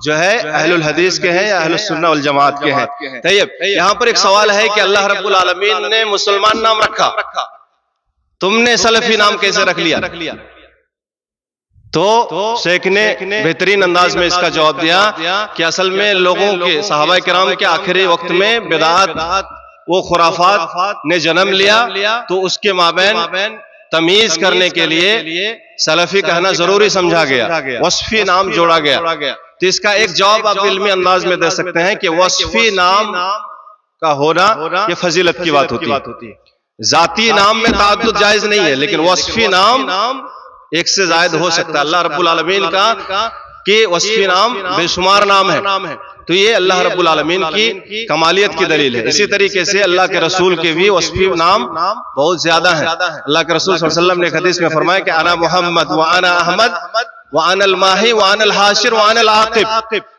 [SPEAKER 3] जो है अहलुल हदीस के हैं या अहलुस सुन्नह वल जमाअत के हैं। तैयब, यहाँ पर एक सवाल है कि अल्लाह रब्बुल आलमीन ने मुसलमान नाम रखा, तुमने सलफी नाम कैसे रख लिया? तो शेख ने बेहतरीन अंदाज में इसका जवाब दिया कि असल में लोगों के, सहाबा किराम के आखिरी वक्त में बिदअत वो खुराफात ने जन्म लिया, तो उसके माबैन तमीज करने के लिए सलफी कहना जरूरी समझा गया, वस्फी नाम जोड़ा गया। तो इसका एक जवाब आप इल्मी अंदाज में दे सकते हैं कि वस्फी नाम का होना ये फजीलत की बात होती है। जाती नाम में ताअद्दुद जायज नहीं है, लेकिन वस्फी नाम एक से जायद हो सकता है। अल्लाह रब्बुल आलमीन का कि वस्फी नाम बेशुमार नाम है, तो ये अल्लाह रब्बुल आलमीन की कमालियत की दलील है। इसी तरीके से अल्लाह के रसूल के भी वस्फी नाम बहुत ज्यादा है। अल्लाह के रसूल सल्लल्लाहु अलैहि वसल्लम ने हदीस में फरमाया कि अना मोहम्मद व अना अहमद व अनल माही व अनल हाशिर व अनल आकिब।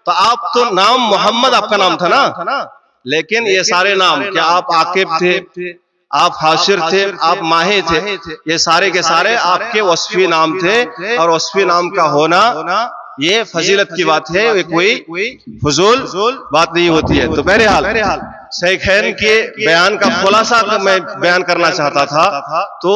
[SPEAKER 3] तो आप तो नाम मोहम्मद आपका नाम था ना, लेकिन ये सारे नाम, क्या आप आकिब थे, आप हाशिर थे, आप माहे थे, ये सारे के सारे आपके वस्फी नाम थे। और वस्फी नाम का होना ये फजीलत की बात है, ये कोई फजूल बात नहीं होती है। तो बहरहाल शेखैन के बयान का खुलासा मैं बयान करना चाहता था, तो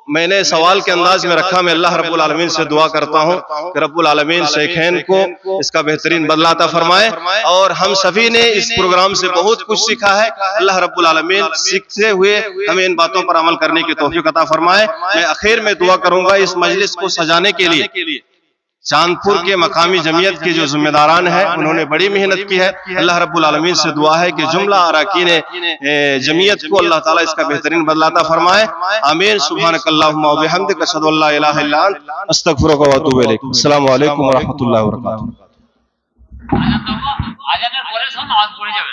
[SPEAKER 3] मैंने सवाल के अंदाज में रखा। मैं अल्लाह रब्बुल आलमीन से दुआ करता हूँ कि रब्बुल आलमीन शेखैन को इसका बेहतरीन बदला अता फरमाए। और हम सभी ने इस प्रोग्राम से बहुत कुछ सीखा है। अल्लाह रब्बुल आलमीन सीखते हुए हमें इन बातों पर अमल करने की तौफीक अता फरमाए। मैं आखिर में दुआ करूंगा इस मजलिस को सजाने के लिए चांदपुर के मकामी जमीयत के जो जिम्मेदारान हैं, उन्होंने बड़ी मेहनत की है। अल्लाह रब्बुल आलमीन से दुआ है कि जुमला अराकीन जमीयत को अल्लाह ताला इसका बेहतरीन बदला अता फरमाए। आमीन। सुब्हानकल्लाहुम्मा व बिहम्दिक, अशहदु अल्ला इलाहा इल्ला अंत, अस्तगफिरुका व अतूबु इलैक। अस्सलामु अलैकुम व रहमतुल्लाहि व बरकातुहू।
[SPEAKER 4] আজানের পরে সব নামাজ পড়ে যাবে।